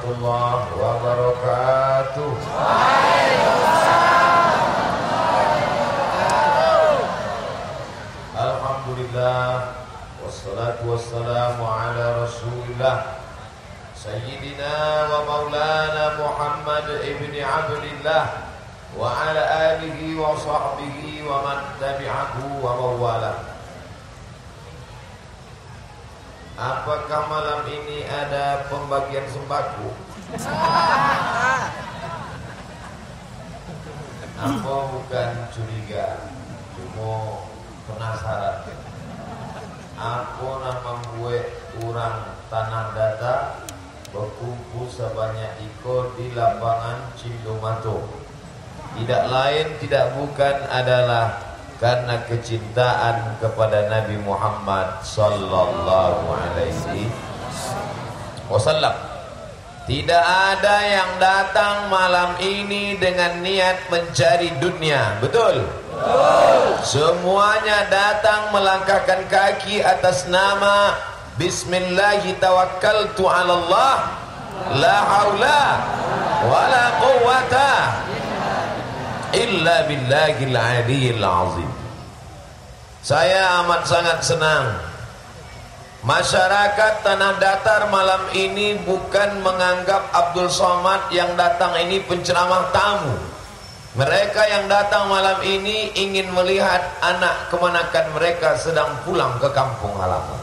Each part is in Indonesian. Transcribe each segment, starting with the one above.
warahmatullahi wabarakatuh. Alhamdulillah, wassalatu wassalamu ala rasulillah Sayyidina wa maulana Muhammad ibni Abdillah wa ala alihi wa sahbihi wa man tabi'ahu wa mawala. Apakah malam ini ada pembagian sembako? Apa bukan curiga, cuma penasaran. Aku nama gue orang Tanah Datar berkumpul sebanyak ikut di lapangan Cindomato. Tidak lain tidak bukan adalah karena kecintaan kepada Nabi Muhammad sallallahu alaihi wasallam. Tidak ada yang datang malam ini dengan niat mencari dunia, betul? Betul. Semuanya datang melangkahkan kaki atas nama Bismillahi tawakkaltu 'ala Allah, la haula wala quwwata illa billahil aliyyil azim. Saya amat sangat senang masyarakat Tanah Datar malam ini bukan menganggap Abdul Somad yang datang ini penceramah tamu. Mereka yang datang malam ini ingin melihat anak kemanakan mereka sedang pulang ke kampung halaman.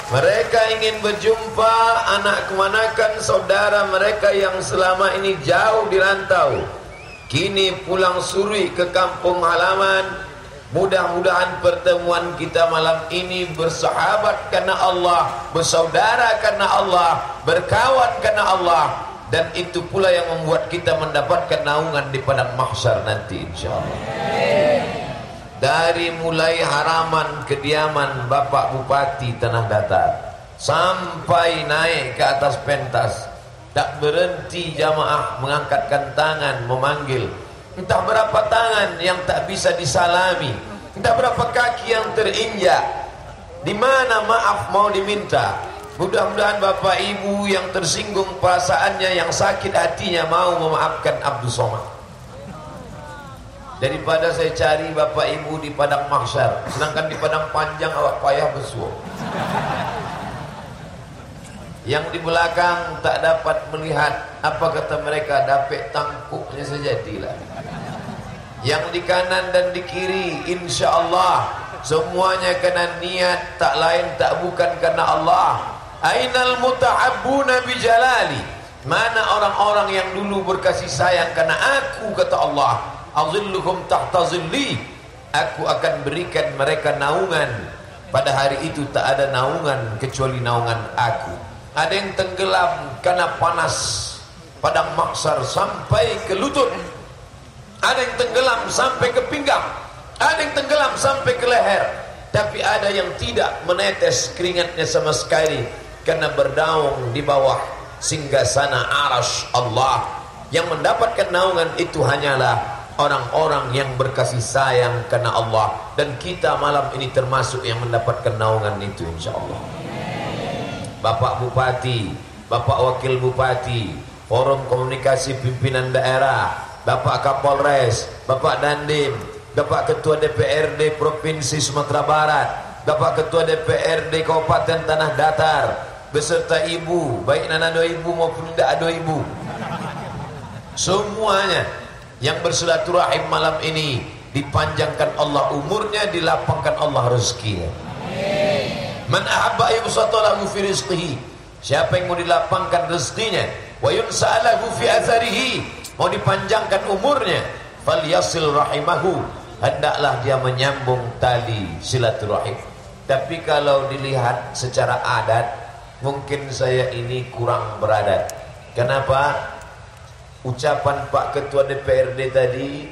Mereka ingin berjumpa anak kemanakan saudara mereka yang selama ini jauh di rantau, kini pulang suri ke kampung halaman. Mudah-mudahan pertemuan kita malam ini bersahabat karena Allah, bersaudara karena Allah, berkawan karena Allah, dan itu pula yang membuat kita mendapatkan naungan di padang mahsyar nanti insyaallah. Dari mulai haraman kediaman Bapak Bupati Tanah Datar sampai naik ke atas pentas, tak berhenti jamaah mengangkatkan tangan memanggil. Entah berapa tangan yang tak bisa disalami, entah berapa kaki yang terinjak. Di mana maaf mau diminta. Mudah-mudahan Bapak Ibu yang tersinggung perasaannya, yang sakit hatinya mau memaafkan Abdul Somad. Daripada saya cari Bapak Ibu di padang mahsyar, sedangkan di padang panjang awak payah bersuara. Yang di belakang tak dapat melihat, apa kata mereka, dapet tangkuknya sejadilah. Yang di kanan dan di kiri insya Allah semuanya kena niat, tak lain tak bukan karena Allah. Ainal mutahabbuna bijalali, mana orang-orang yang dulu berkasih sayang karena aku, kata Allah, azilluhum tahta zilli, aku akan berikan mereka naungan. Pada hari itu tak ada naungan kecuali naungan aku. Ada yang tenggelam karena panas padang mahsyar sampai ke lutut, ada yang tenggelam sampai ke pinggang, ada yang tenggelam sampai ke leher, tapi ada yang tidak menetes keringatnya sama sekali karena berdaung di bawah singgasana arasy Allah. Yang mendapatkan naungan itu hanyalah orang-orang yang berkasih sayang karena Allah, dan kita malam ini termasuk yang mendapatkan naungan itu insyaallah. Bapak Bupati, Bapak Wakil Bupati, Forum Komunikasi Pimpinan Daerah, Bapak Kapolres, Bapak Dandim, Bapak Ketua DPRD Provinsi Sumatera Barat, Bapak Ketua DPRD Kabupaten Tanah Datar, beserta ibu, baik nanado ibu maupun tidak ada ibu, semuanya yang bersilaturahim malam ini dipanjangkan Allah umurnya, dilapangkan Allah rezekinya. Man ahabba yubsatalahu fi rizqihi, siapa yang mau dilapangkan rezekinya, wa yunsa'alahu fi atharihi, mau dipanjangkan umurnya, falyasil rahimahu, hendaklah dia menyambung tali silaturahim. Tapi kalau dilihat secara adat, mungkin saya ini kurang beradat. Kenapa? Ucapan Pak Ketua DPRD tadi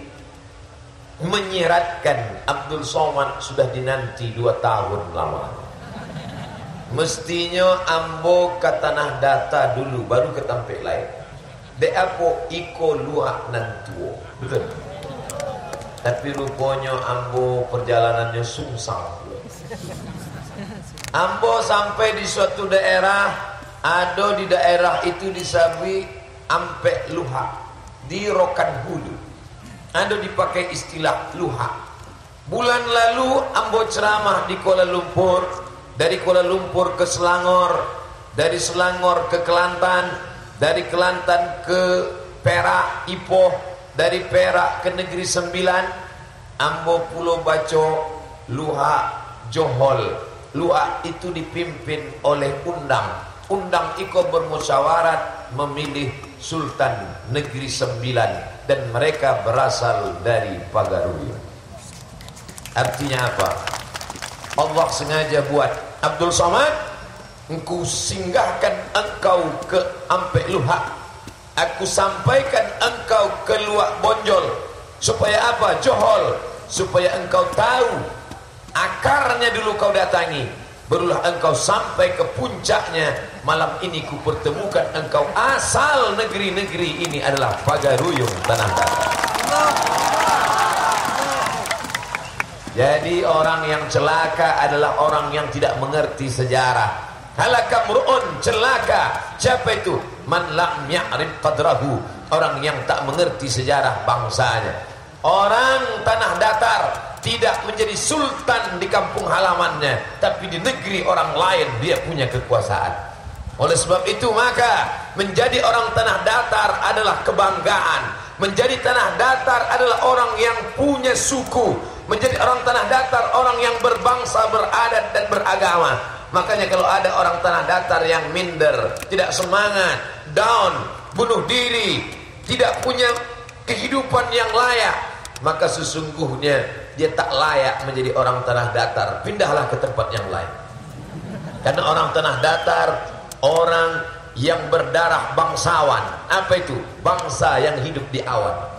menyiratkan Abdul Somad sudah dinanti 2 tahun lama. Mestinya ambo ke Tanah Datar dulu baru ke tempat lain. Deapo iko luak nantuo, betul. Tapi rupanya ambo perjalanannya sungsang. Ambo sampai di suatu daerah, ada di daerah itu disabi ampe luha di Rokan Hulu, ada dipakai istilah luha. Bulan lalu ambo ceramah di Kuala Lumpur, dari Kuala Lumpur ke Selangor, dari Selangor ke Kelantan, dari Kelantan ke Perak, Ipoh, dari Perak ke Negeri Sembilan. Ambo pulau baco luha Johol. Luha itu dipimpin oleh undang. Undang iko bermusyawarat memilih Sultan Negeri Sembilan, dan mereka berasal dari Pagaruyung. Artinya apa? Allah sengaja buat Abdul Somad, engkau singgahkan engkau ke Ampek Luha, aku sampaikan engkau ke Luak Bonjol. Supaya apa? Johol. Supaya engkau tahu akarnya dulu kau datangi, barulah engkau sampai ke puncaknya. Malam ini ku pertemukan engkau, asal negeri-negeri ini adalah Pagaruyung, tanah datar. Jadi orang yang celaka adalah orang yang tidak mengerti sejarah. Halaka mur'un, celaka. Siapa itu? Man lam ya'rif qadrahu, orang yang tak mengerti sejarah bangsanya. Orang tanah datar tidak menjadi sultan di kampung halamannya, tapi di negeri orang lain dia punya kekuasaan. Oleh sebab itu maka menjadi orang tanah datar adalah kebanggaan. Menjadi tanah datar adalah orang yang punya suku. Menjadi orang tanah datar orang yang berbangsa, beradat dan beragama. Makanya kalau ada orang tanah datar yang minder, tidak semangat, down, bunuh diri, tidak punya kehidupan yang layak, maka sesungguhnya dia tak layak menjadi orang tanah datar. Pindahlah ke tempat yang lain. Karena orang tanah datar orang yang berdarah bangsawan. Apa itu? Bangsa yang hidup di awan.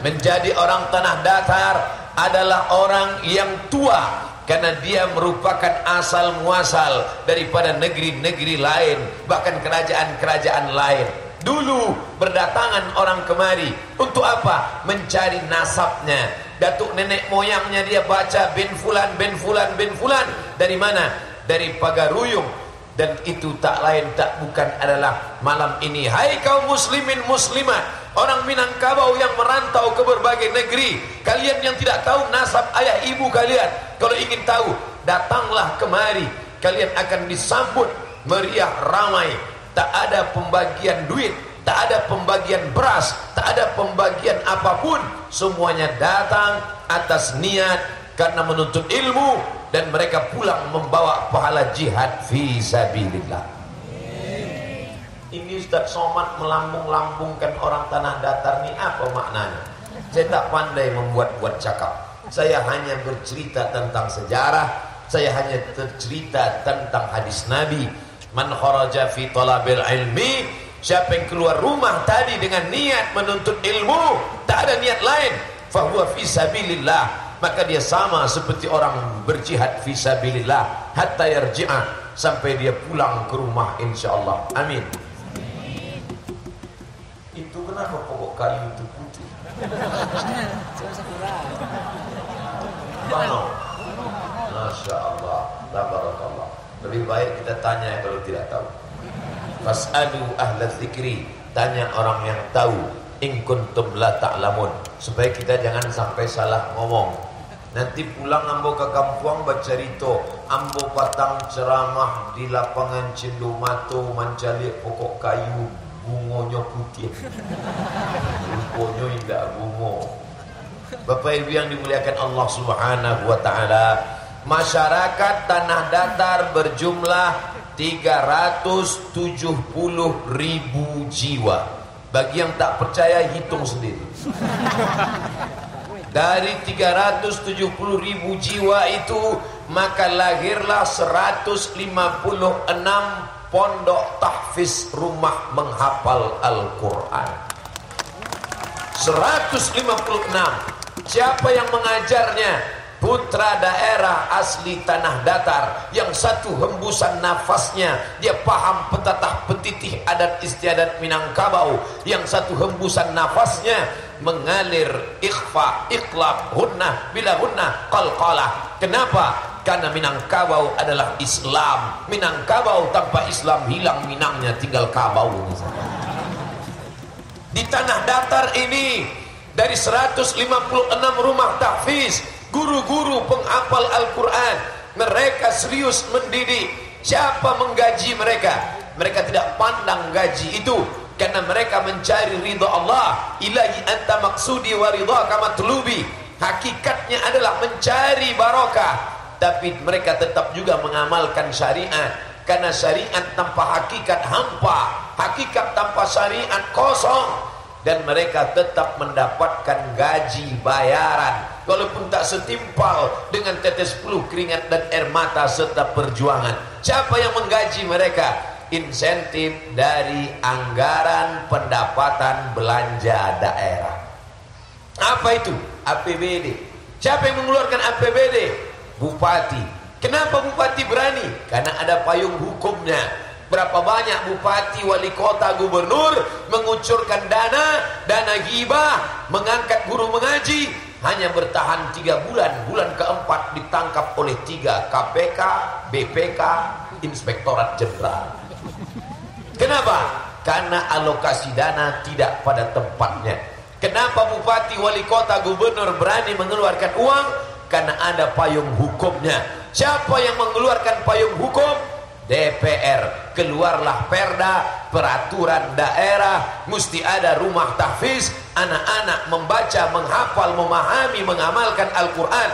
Menjadi orang tanah datar adalah orang yang tua, karena dia merupakan asal muasal daripada negeri-negeri lain, bahkan kerajaan-kerajaan lain. Dulu berdatangan orang kemari untuk apa? Mencari nasabnya. Datuk nenek moyangnya dia baca bin fulan, bin fulan, bin fulan. Dari mana? Dari Pagaruyung. Dan itu tak lain tak bukan adalah malam ini, hai kaum muslimin muslimat, orang Minangkabau yang merantau ke berbagai negeri, kalian yang tidak tahu nasab ayah ibu kalian, kalau ingin tahu datanglah kemari. Kalian akan disambut meriah ramai. Tak ada pembagian duit, tak ada pembagian beras, tak ada pembagian apapun. Semuanya datang atas niat karena menuntut ilmu, dan mereka pulang membawa pahala jihad fi sabilillah. Ini Ustaz Somad melambung-lambungkan orang tanah datar ini apa maknanya? Saya tak pandai membuat-buat cakap. Saya hanya bercerita tentang sejarah, saya hanya bercerita tentang hadis Nabi. Man kharaja fi talabil ilmi, siapa yang keluar rumah tadi dengan niat menuntut ilmu, tak ada niat lain, fahuwa fi sabilillah, maka dia sama seperti orang berjihad fi sabilillah hatta yarji'a, sampai dia pulang ke rumah insyaallah. Amin. Itu kenapa pokok kayu itu putih? Bano. Masya Allah, tabarakallah. Lebih baik kita tanya kalau tidak tahu. Fas'alu ahla dzikri, tanya orang yang tahu. In kuntum la ta'lamun, supaya kita jangan sampai salah ngomong. Nanti pulang ambo ke kampung bercerita, ambo patang ceramah di lapangan Cendomato mencari pokok kayu bungonya putih. Rupanya tidak bungo. Bapak Ibu yang dimuliakan Allah Subhanahu wa taala, masyarakat tanah datar berjumlah 370.000 jiwa. Bagi yang tak percaya hitung sendiri. Dari 370.000 jiwa itu maka lahirlah 156 pondok tahfiz, rumah menghafal Al-Quran. 156. Siapa yang mengajarnya? Putra daerah asli tanah datar, yang satu hembusan nafasnya dia paham petatah petitih adat istiadat Minangkabau, yang satu hembusan nafasnya mengalir ikhfa, iqlab, hunnah, bila hunnah, qalqalah. Kenapa? Karena Minangkabau adalah Islam. Minangkabau tanpa Islam hilang Minangnya, tinggal kabau. Di tanah datar ini dari 156 rumah tahfiz, guru-guru penghafal Al-Quran, mereka serius mendidik. Siapa menggaji mereka? Mereka tidak pandang gaji itu, karena mereka mencari ridha Allah. Ilahi anta maksudi wa ridhaka matlubi. Hakikatnya adalah mencari barokah. Tapi mereka tetap juga mengamalkan syariat, karena syariat tanpa hakikat hampa, hakikat tanpa syariat kosong. Dan mereka tetap mendapatkan gaji bayaran, walaupun tak setimpal dengan tetes peluh keringat dan air mata serta perjuangan. Siapa yang menggaji mereka? Insentif dari anggaran pendapatan belanja daerah. Apa itu? APBD. Siapa yang mengeluarkan APBD? Bupati. Kenapa bupati berani? Karena ada payung hukumnya. Berapa banyak bupati, wali kota, gubernur mengucurkan dana hibah, mengangkat guru mengaji, hanya bertahan 3 bulan. Bulan keempat ditangkap oleh 3 KPK, BPK, Inspektorat Jenderal. Kenapa? Karena alokasi dana tidak pada tempatnya. Kenapa bupati, wali kota, gubernur berani mengeluarkan uang? Karena ada payung hukumnya. Siapa yang mengeluarkan payung hukum? DPR. Keluarlah perda, peraturan daerah, mesti ada rumah tahfiz, anak-anak membaca, menghafal, memahami, mengamalkan Al-Quran.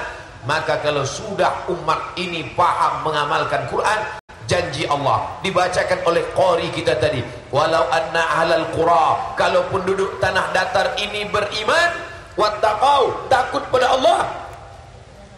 Maka kalau sudah umat ini paham mengamalkan Quran, janji Allah dibacakan oleh qori kita tadi, walau anna ahlal qura, kalau penduduk tanah datar ini beriman, wattaqau, takut pada Allah,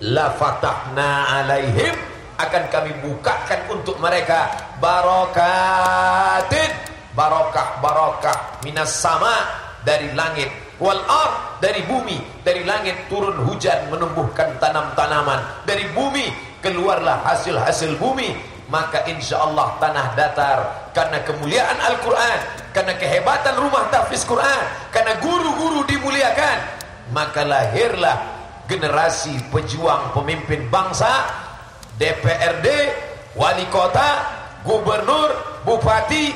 la fatahna alaihim, akan kami bukakan untuk mereka barakatin, barokah minas sama, dari langit, wal ard, dari bumi, dari langit turun hujan menumbuhkan tanam-tanaman, dari bumi keluarlah hasil-hasil bumi. Maka insya Allah tanah datar, karena kemuliaan Al-Quran, karena kehebatan rumah tahfiz Quran, karena guru-guru dimuliakan, maka lahirlah generasi pejuang pemimpin bangsa. DPRD, wali kota, gubernur, bupati,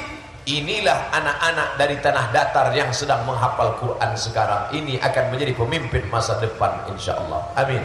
inilah anak-anak dari tanah datar yang sedang menghafal Quran sekarang ini akan menjadi pemimpin masa depan insyaallah. Amin.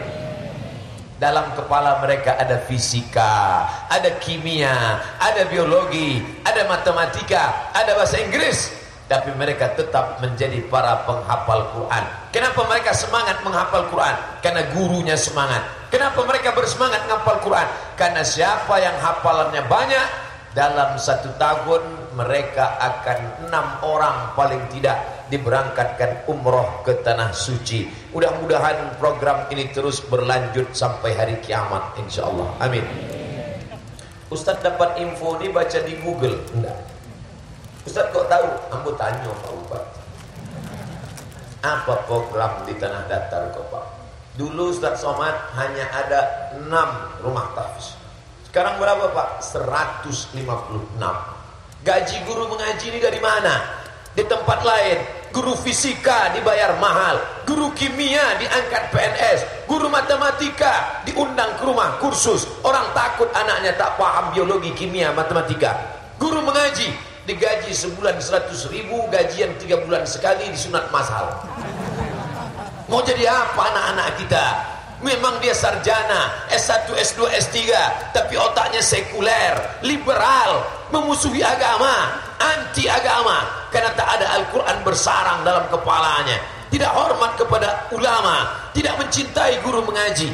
Dalam kepala mereka ada fisika, ada kimia, ada biologi, ada matematika, ada bahasa Inggris, tapi mereka tetap menjadi para penghafal Quran. Kenapa mereka semangat menghafal Quran? Karena gurunya semangat. Kenapa mereka bersemangat menghafal Quran? Karena siapa yang hafalannya banyak, dalam 1 tahun mereka akan 6 orang paling tidak diberangkatkan umroh ke tanah suci. Mudah-mudahan program ini terus berlanjut sampai hari kiamat insyaallah. Amin. Ustaz dapat info ini baca di Google? Enggak. Ustaz kok tahu? Ambo tanya Pak Bupati. Apa program di tanah datar kok Pak? Dulu Ustaz Somad hanya ada 6 rumah tahfiz. Sekarang berapa Pak? 156. Gaji guru mengaji ini dari mana? Di tempat lain guru fisika dibayar mahal, guru kimia diangkat PNS, guru matematika diundang ke rumah kursus. Orang takut anaknya tak paham biologi, kimia, matematika. Guru mengaji digaji sebulan 100.000, gajian 3 bulan sekali, disunat masal. Mau jadi apa anak-anak kita? Memang dia sarjana, S1, S2, S3, tapi otaknya sekuler, liberal, memusuhi agama, anti agama, karena tak ada Al-Quran bersarang dalam kepalanya, tidak hormat kepada ulama, tidak mencintai guru mengaji.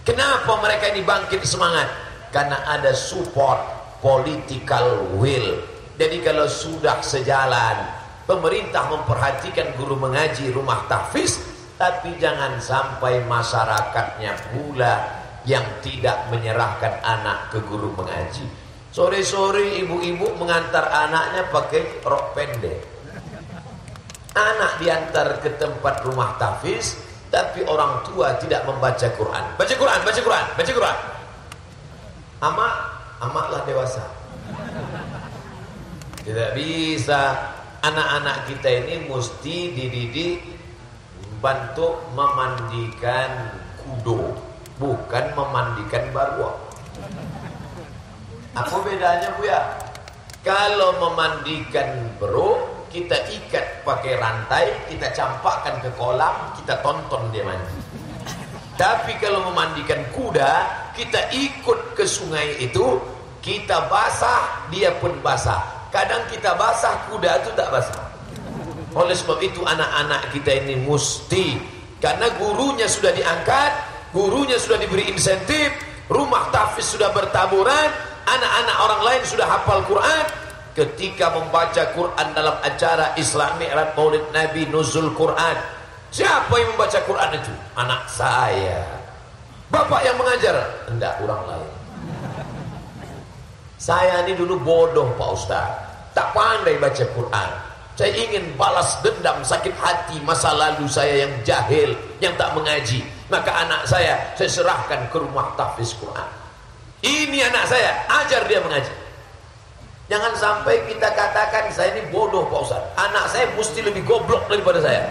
Kenapa mereka ini bangkit semangat? Karena ada support political will. Jadi kalau sudah sejalan, pemerintah memperhatikan guru mengaji, rumah tahfiz, tapi jangan sampai masyarakatnya pula yang tidak menyerahkan anak ke guru mengaji. Sore-sore ibu-ibu mengantar anaknya pakai rok pendek. Anak diantar ke tempat rumah tahfiz, tapi orang tua tidak membaca Quran. Baca Quran, baca Quran, baca Quran. Amaklah dewasa. Tidak bisa. Anak-anak kita ini mesti dididik bantu memandikan kudo, bukan memandikan barwa. Apa bedanya Bu ya? Kalau memandikan bro, kita ikat pakai rantai, kita campakkan ke kolam, kita tonton dia mandi. Tapi kalau memandikan kuda, kita ikut ke sungai itu, kita basah, dia pun basah. Kadang kita basah, kuda itu tak basah. Oleh sebab itu anak-anak kita ini mesti, karena gurunya sudah diangkat, gurunya sudah diberi insentif, rumah tahfiz sudah bertaburan, anak-anak orang lain sudah hafal Quran. Ketika membaca Quran dalam acara Isra Mi'raj Maulid Nabi Nuzul Quran, siapa yang membaca Quran itu? Anak saya. Bapak yang mengajar? Enggak, orang lain. Saya ini dulu bodoh Pak Ustaz, tak pandai baca Quran. Saya ingin balas dendam sakit hati masa lalu saya yang jahil, yang tak mengaji. Maka anak saya serahkan ke rumah tahfiz Quran. Ini anak saya, ajar dia mengaji. Jangan sampai kita katakan saya ini bodoh Pak Ustaz. Anak saya mesti lebih goblok daripada saya.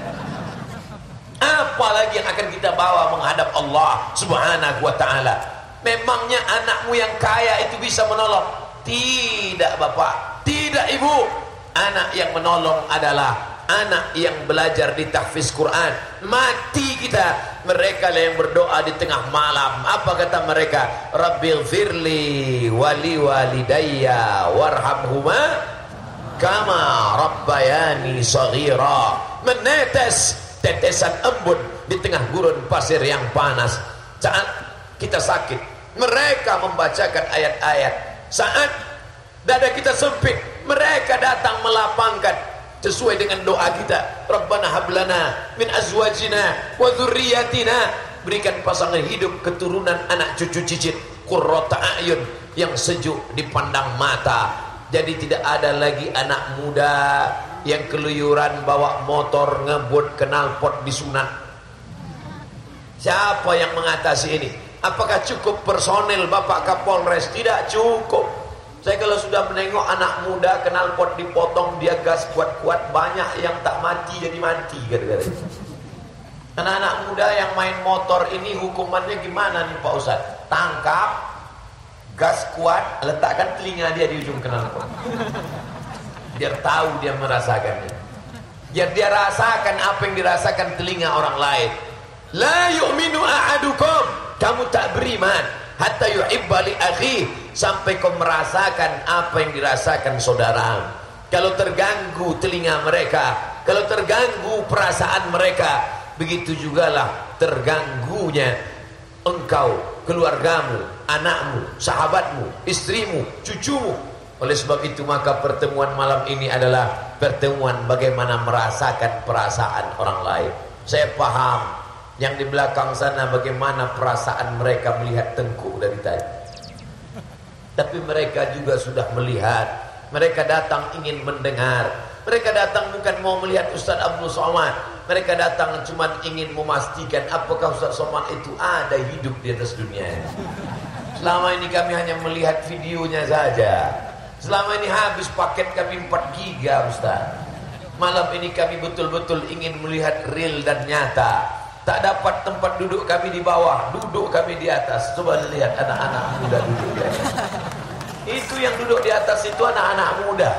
Apalagi yang akan kita bawa menghadap Allah Subhanahu wa ta'ala. Memangnya anakmu yang kaya itu bisa menolong? Tidak Bapak, tidak Ibu. Anak yang menolong adalah anak yang belajar di tahfiz Quran. Mati kita. Mereka lah yang berdoa di tengah malam. Apa kata mereka? Rabbighfirli wali walidayya warhamhuma kama rabbayani shaghira. Menetes tetesan embun di tengah gurun pasir yang panas. Saat kita sakit, mereka membacakan ayat-ayat. Saat dada kita sempit, mereka datang melapangkan sesuai dengan doa kita. Rabbana hablana min azwajina wa dzurriyyatina, berikan pasangan hidup, keturunan, anak cucu cicit, qurrata a'yun, yang sejuk dipandang mata. Jadi tidak ada lagi anak muda yang keluyuran bawa motor ngebut knalpot disunat. Siapa yang mengatasi ini? Apakah cukup personel Bapak Kapolres? Tidak cukup. Saya kalau sudah menengok anak muda knalpot dipotong, dia gas kuat-kuat, banyak yang tak mati jadi mati gara-gara itu. Anak-anak muda yang main motor ini hukumannya gimana nih Pak Ustaz? Tangkap, gas kuat, letakkan telinga dia di ujung knalpot. Biar tahu dia merasakannya. Biar dia rasakan apa yang dirasakan telinga orang lain. La yu'minu ahadukum, kamu tak beriman hatta yuhibba li akhi, sampai kau merasakan apa yang dirasakan saudara. Kalau terganggu telinga mereka, kalau terganggu perasaan mereka, begitu jugalah terganggunya engkau, keluargamu, anakmu, sahabatmu, istrimu, cucumu. Oleh sebab itu maka pertemuan malam ini adalah pertemuan bagaimana merasakan perasaan orang lain. Saya paham yang di belakang sana bagaimana perasaan mereka melihat Tengku dari tadi. Tapi mereka juga sudah melihat. Mereka datang ingin mendengar. Mereka datang bukan mau melihat Ustaz Abdul Somad. Mereka datang cuma ingin memastikan apakah Ustaz Somad itu ada hidup di atas dunia ini. Selama ini kami hanya melihat videonya saja. Selama ini habis paket kami 4 giga Ustaz. Malam ini kami betul-betul ingin melihat real dan nyata. Tak dapat tempat duduk kami di bawah, duduk kami di atas. Coba lihat anak-anak muda duduk di atas. Itu yang duduk di atas itu anak-anak muda.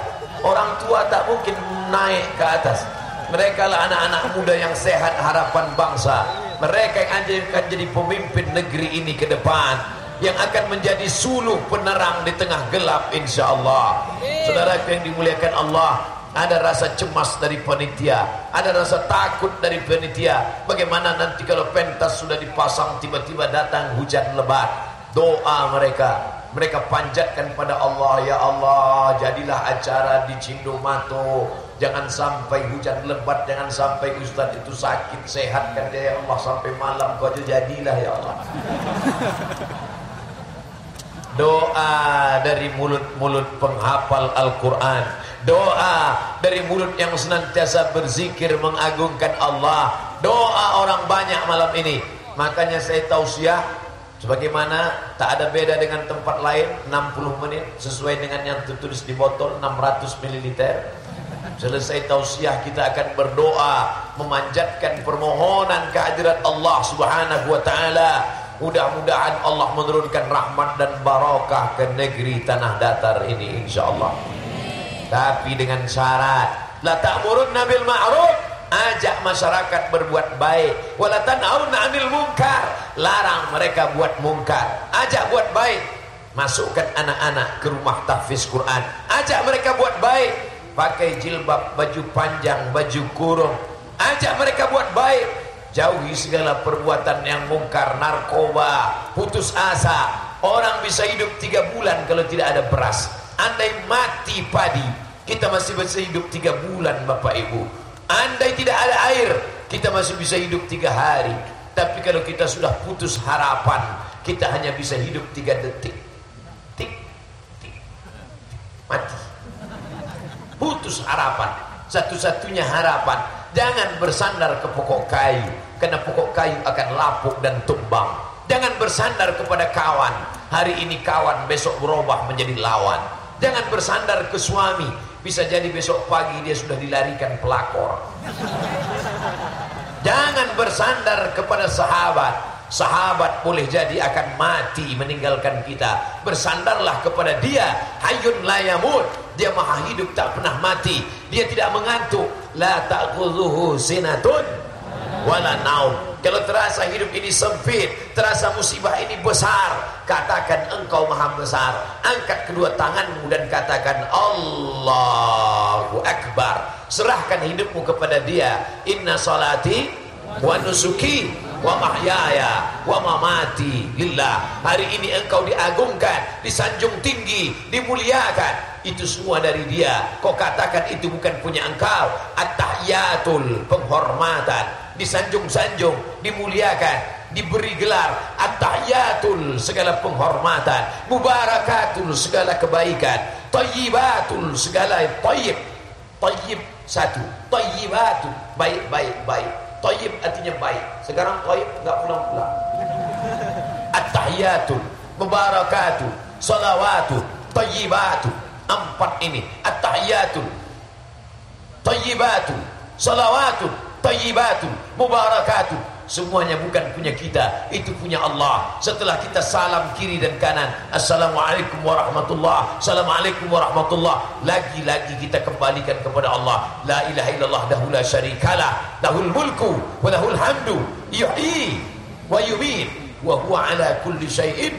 Orang tua tak mungkin naik ke atas. Mereka lah anak-anak muda yang sehat, harapan bangsa. Mereka yang akan jadi pemimpin negeri ini ke depan, yang akan menjadi suluh penerang di tengah gelap insyaallah. Saudara yang dimuliakan Allah, ada rasa cemas dari panitia, ada rasa takut dari panitia. Bagaimana nanti kalau pentas sudah dipasang tiba-tiba datang hujan lebat? Doa mereka panjatkan pada Allah, ya Allah, jadilah acara di Cindomato. Jangan sampai hujan lebat, jangan sampai ustaz itu sakit, sehatkan dia ya Allah sampai malam kau aja, jadilah ya Allah. Doa dari mulut-mulut penghafal Al-Quran, doa dari mulut yang senantiasa berzikir mengagungkan Allah, doa orang banyak malam ini. Makanya saya tausiah, sebagaimana tak ada beda dengan tempat lain, 60 menit sesuai dengan yang tertulis di botol 600 ml. Selesai tausiah kita akan berdoa memanjatkan permohonan kehadirat Allah Subhanahu wa taala. Mudah-mudahan Allah menurunkan rahmat dan barakah ke negeri tanah datar ini insyaallah. Tapi dengan syarat, la ta'murunna bil ma'ruf, ajak masyarakat berbuat baik, wala tanhauna 'anil munkar, larang mereka buat mungkar, ajak buat baik. Masukkan anak-anak ke rumah tahfiz Quran, ajak mereka buat baik, pakai jilbab, baju panjang, baju kurung, ajak mereka buat baik. Jauhi segala perbuatan yang mungkar, narkoba, putus asa. Orang bisa hidup 3 bulan kalau tidak ada beras. Andai mati padi, kita masih bisa hidup 3 bulan Bapak Ibu. Andai tidak ada air, kita masih bisa hidup 3 hari. Tapi kalau kita sudah putus harapan, kita hanya bisa hidup 3 detik. Tik, tik, mati. Putus harapan. Satu-satunya harapan, jangan bersandar ke pokok kayu, karena pokok kayu akan lapuk dan tumbang. Jangan bersandar kepada kawan, hari ini kawan, besok berubah menjadi lawan. Jangan bersandar ke suami, bisa jadi besok pagi dia sudah dilarikan pelakor. Jangan bersandar kepada sahabat, sahabat boleh jadi akan mati meninggalkan kita. Bersandarlah kepada Dia, Hayyun la yamut, Dia maha hidup tak pernah mati, Dia tidak mengantuk. La ta'khudhuhu sinatun wala naum. Kalau terasa hidup ini sempit, terasa musibah ini besar, katakan Engkau maha besar. Angkat kedua tanganmu dan katakan Allahu Akbar. Serahkan hidupmu kepada Dia. Inna salati wa nusuki wa mahyaya wa mamati lillah. Hari ini engkau diagungkan, disanjung tinggi, dimuliakan. Itu semua dari Dia. Kau katakan itu bukan punya engkau. At-tahiyatul, penghormatan, disanjung-sanjung, dimuliakan, diberi gelar. At-tahiyatul, segala penghormatan. Mubarakatul, segala kebaikan. Thayyibatul, segala tayyib. Tayyib satu, thayyibatul, baik, baik, baik. Tayyib artinya baik. Sekarang tayyib enggak pulang-pulang. At-tahiyatul, mubarakatul, salawatul, thayyibatul. 4 ini. At-tahiyatul, thayyibatul, salawatul, thayyibatul, mubarakatul. Semuanya bukan punya kita, itu punya Allah. Setelah kita salam kiri dan kanan, assalamualaikum warahmatullah, assalamualaikum warahmatullah, lagi-lagi kita kembalikan kepada Allah. La ilaha illallah dahu la syarikalah, lahul mulku wa lahul hamdu, yuhyi wa yumiit wa huwa ala kulli syai'in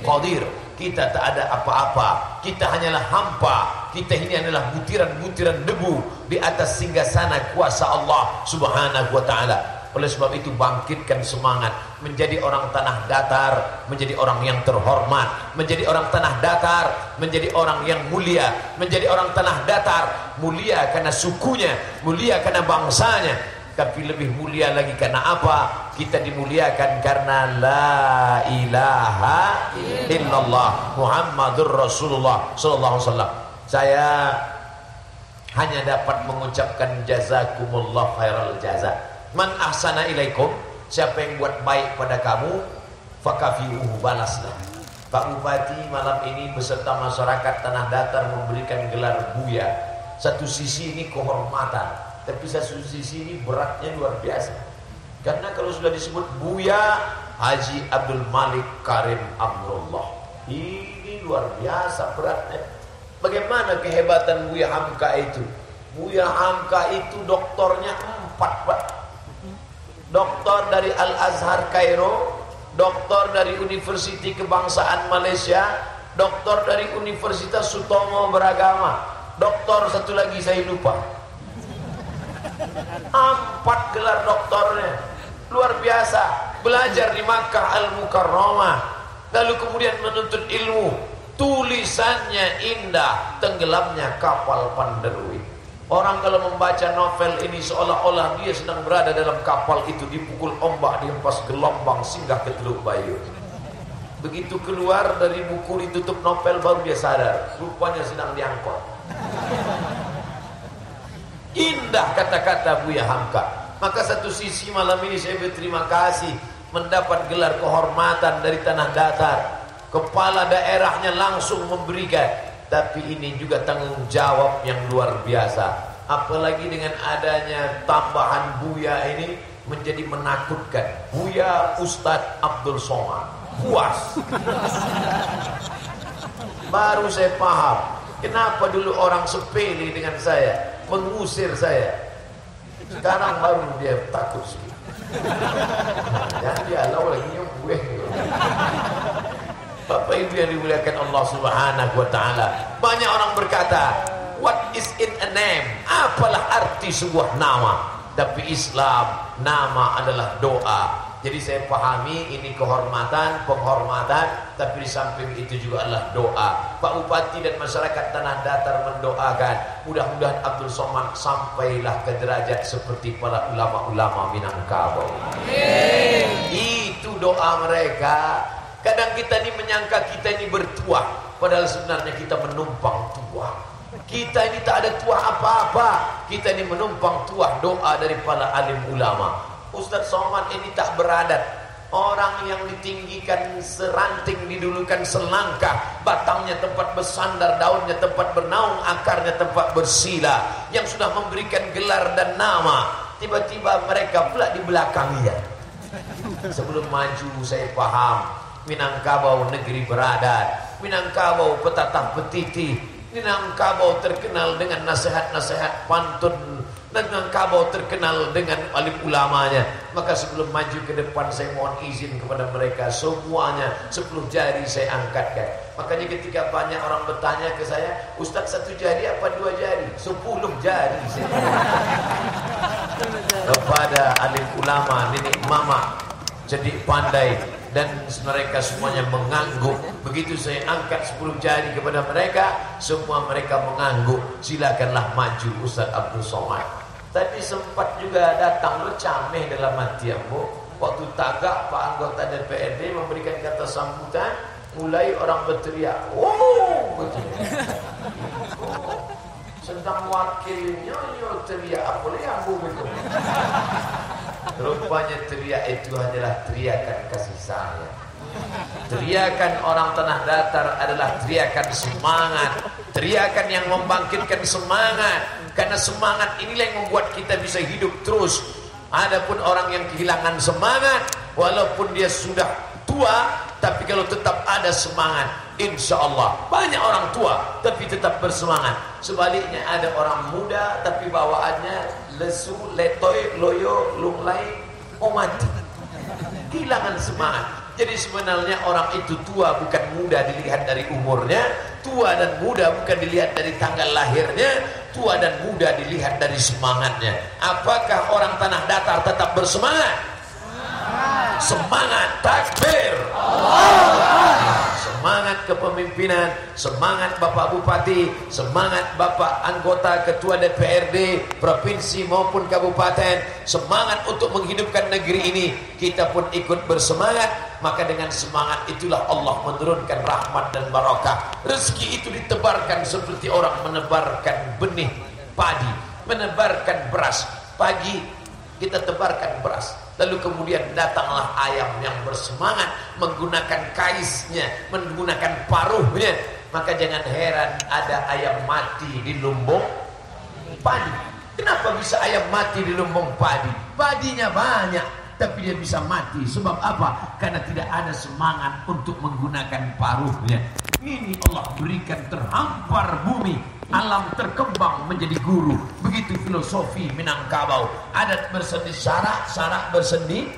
qadir. Kita tak ada apa-apa, kita hanyalah hampa, kita ini adalah butiran-butiran debu di atas singgasana kuasa Allah subhanahu wa ta'ala. Oleh sebab itu bangkitkan semangat, menjadi orang tanah datar, menjadi orang yang terhormat, menjadi orang tanah datar, menjadi orang yang mulia, menjadi orang tanah datar, mulia karena sukunya, mulia karena bangsanya, tapi lebih mulia lagi karena apa? Kita dimuliakan karena la ilaha illallah Muhammadur Rasulullah sallallahu alaihi wasallam. Saya hanya dapat mengucapkan jazakumullah khairal jaza. Man ahsana ilaikum, siapa yang buat baik pada kamu, fakafiuhu, balaslah. Pak Bupati malam ini beserta masyarakat tanah datar memberikan gelar buya. Satu sisi ini kehormatan, tapi satu sisi ini beratnya luar biasa. Karena kalau sudah disebut Buya Haji Abdul Malik Karim Amrullah, ini luar biasa beratnya. Bagaimana kehebatan Buya Hamka itu? Buya Hamka itu doktornya 4, Pak. Doktor dari Al-Azhar Kairo, doktor dari Universiti Kebangsaan Malaysia, doktor dari Universitas Sutomo Beragama, doktor satu lagi saya lupa. 4 gelar doktornya, luar biasa. Belajar di Makkah Al-Mukarramah, lalu kemudian menuntut ilmu. Tulisannya indah, tenggelamnya kapal Panderwi. Orang kalau membaca novel ini seolah-olah dia sedang berada dalam kapal itu, dipukul ombak, dihempas gelombang singgah ke Teluk Bayu. Begitu keluar dari buku ditutup novel baru dia sadar, rupanya sedang diangkut. Indah kata-kata Buya Hamka. Maka satu sisi malam ini saya berterima kasih mendapat gelar kehormatan dari tanah datar. Kepala daerahnya langsung memberikan. Tapi ini juga tanggung jawab yang luar biasa. Apalagi dengan adanya tambahan Buya ini, menjadi menakutkan. Buya Ustadz Abdul Somad puas. Baru saya paham kenapa dulu orang sepele dengan saya, mengusir saya. Sekarang baru dia takut sih. Jangan dia lau lagi nyum gue. Bapak Ibu yang dimuliakan Allah Subhanahu wa taala. Banyak orang berkata, what is in a name? Apalah arti sebuah nama? Tapi Islam, nama adalah doa. Jadi saya pahami ini kehormatan, penghormatan, tapi di samping itu juga adalah doa. Pak Bupati dan masyarakat Tanah Datar mendoakan, mudah-mudahan Abdul Somad sampailah ke derajat seperti para ulama-ulama Minangkabau. Itu doa mereka. Kadang kita ini menyangka kita ini bertuah, padahal sebenarnya kita menumpang tuah. Kita ini tak ada tuah apa-apa. Kita ini menumpang tuah doa dari para alim ulama. Ustadz Somad ini tak beradat. Orang yang ditinggikan seranting, didulukan selangkah, batangnya tempat bersandar, daunnya tempat bernaung, akarnya tempat bersila, yang sudah memberikan gelar dan nama, tiba-tiba mereka pula di belakangnya. Sebelum maju saya paham, Minangkabau negeri beradat, Minangkabau petatah petiti, Minangkabau terkenal dengan nasihat-nasihat pantun, dan Minangkabau terkenal dengan alim ulamanya. Maka sebelum maju ke depan saya mohon izin kepada mereka semuanya 10 jari saya angkatkan. Makanya ketika banyak orang bertanya ke saya, Ustaz 1 jari apa 2 jari? 10 jari saya kepada alim ulama, nenek mama jadi pandai, dan mereka semuanya mengangguk. Begitu saya angkat 10 jari kepada mereka, semua mereka mengangguk. Silakanlah maju Ustaz Abdul Somad. Tadi sempat juga datang cameh dalam hati aku. Waktu tagak Pak anggota DPRD memberikan kata sambutan, mulai orang berteriak, oh, berteriak. Sedang wakilnya teriak apa yang begitu. Rupanya teriak itu adalah teriakan kasih sayang. Teriakan orang Tanah Datar adalah teriakan semangat, teriakan yang membangkitkan semangat. Karena semangat inilah yang membuat kita bisa hidup terus. Adapun orang yang kehilangan semangat, walaupun dia sudah tua, tapi kalau tetap ada semangat, insya Allah. Banyak orang tua tapi tetap bersemangat. Sebaliknya ada orang muda tapi bawaannya lesu, letoy, loyo, lunglai, mau mati, kehilangan semangat. Jadi sebenarnya orang itu tua bukan muda dilihat dari umurnya, tua dan muda bukan dilihat dari tanggal lahirnya, tua dan muda dilihat dari semangatnya. Apakah orang Tanah Datar tetap bersemangat? Semangat takbir, semangat kepemimpinan, semangat Bapak Bupati, semangat Bapak anggota Ketua DPRD Provinsi maupun Kabupaten, semangat untuk menghidupkan negeri ini. Kita pun ikut bersemangat. Maka dengan semangat itulah Allah menurunkan rahmat dan barakah. Rezeki itu ditebarkan seperti orang menebarkan benih padi, menebarkan beras. Pagi kita tebarkan beras, lalu kemudian datanglah ayam yang bersemangat menggunakan kaisnya, menggunakan paruhnya. Maka jangan heran ada ayam mati di lumbung padi. Kenapa bisa ayam mati di lumbung padi? Padinya banyak, tapi dia bisa mati. Sebab apa? Karena tidak ada semangat untuk menggunakan paruhnya. Ini Allah berikan terhampar bumi, alam terkembang menjadi guru. Begitu filosofi Minangkabau. Adat bersendi syarak, syarak bersendi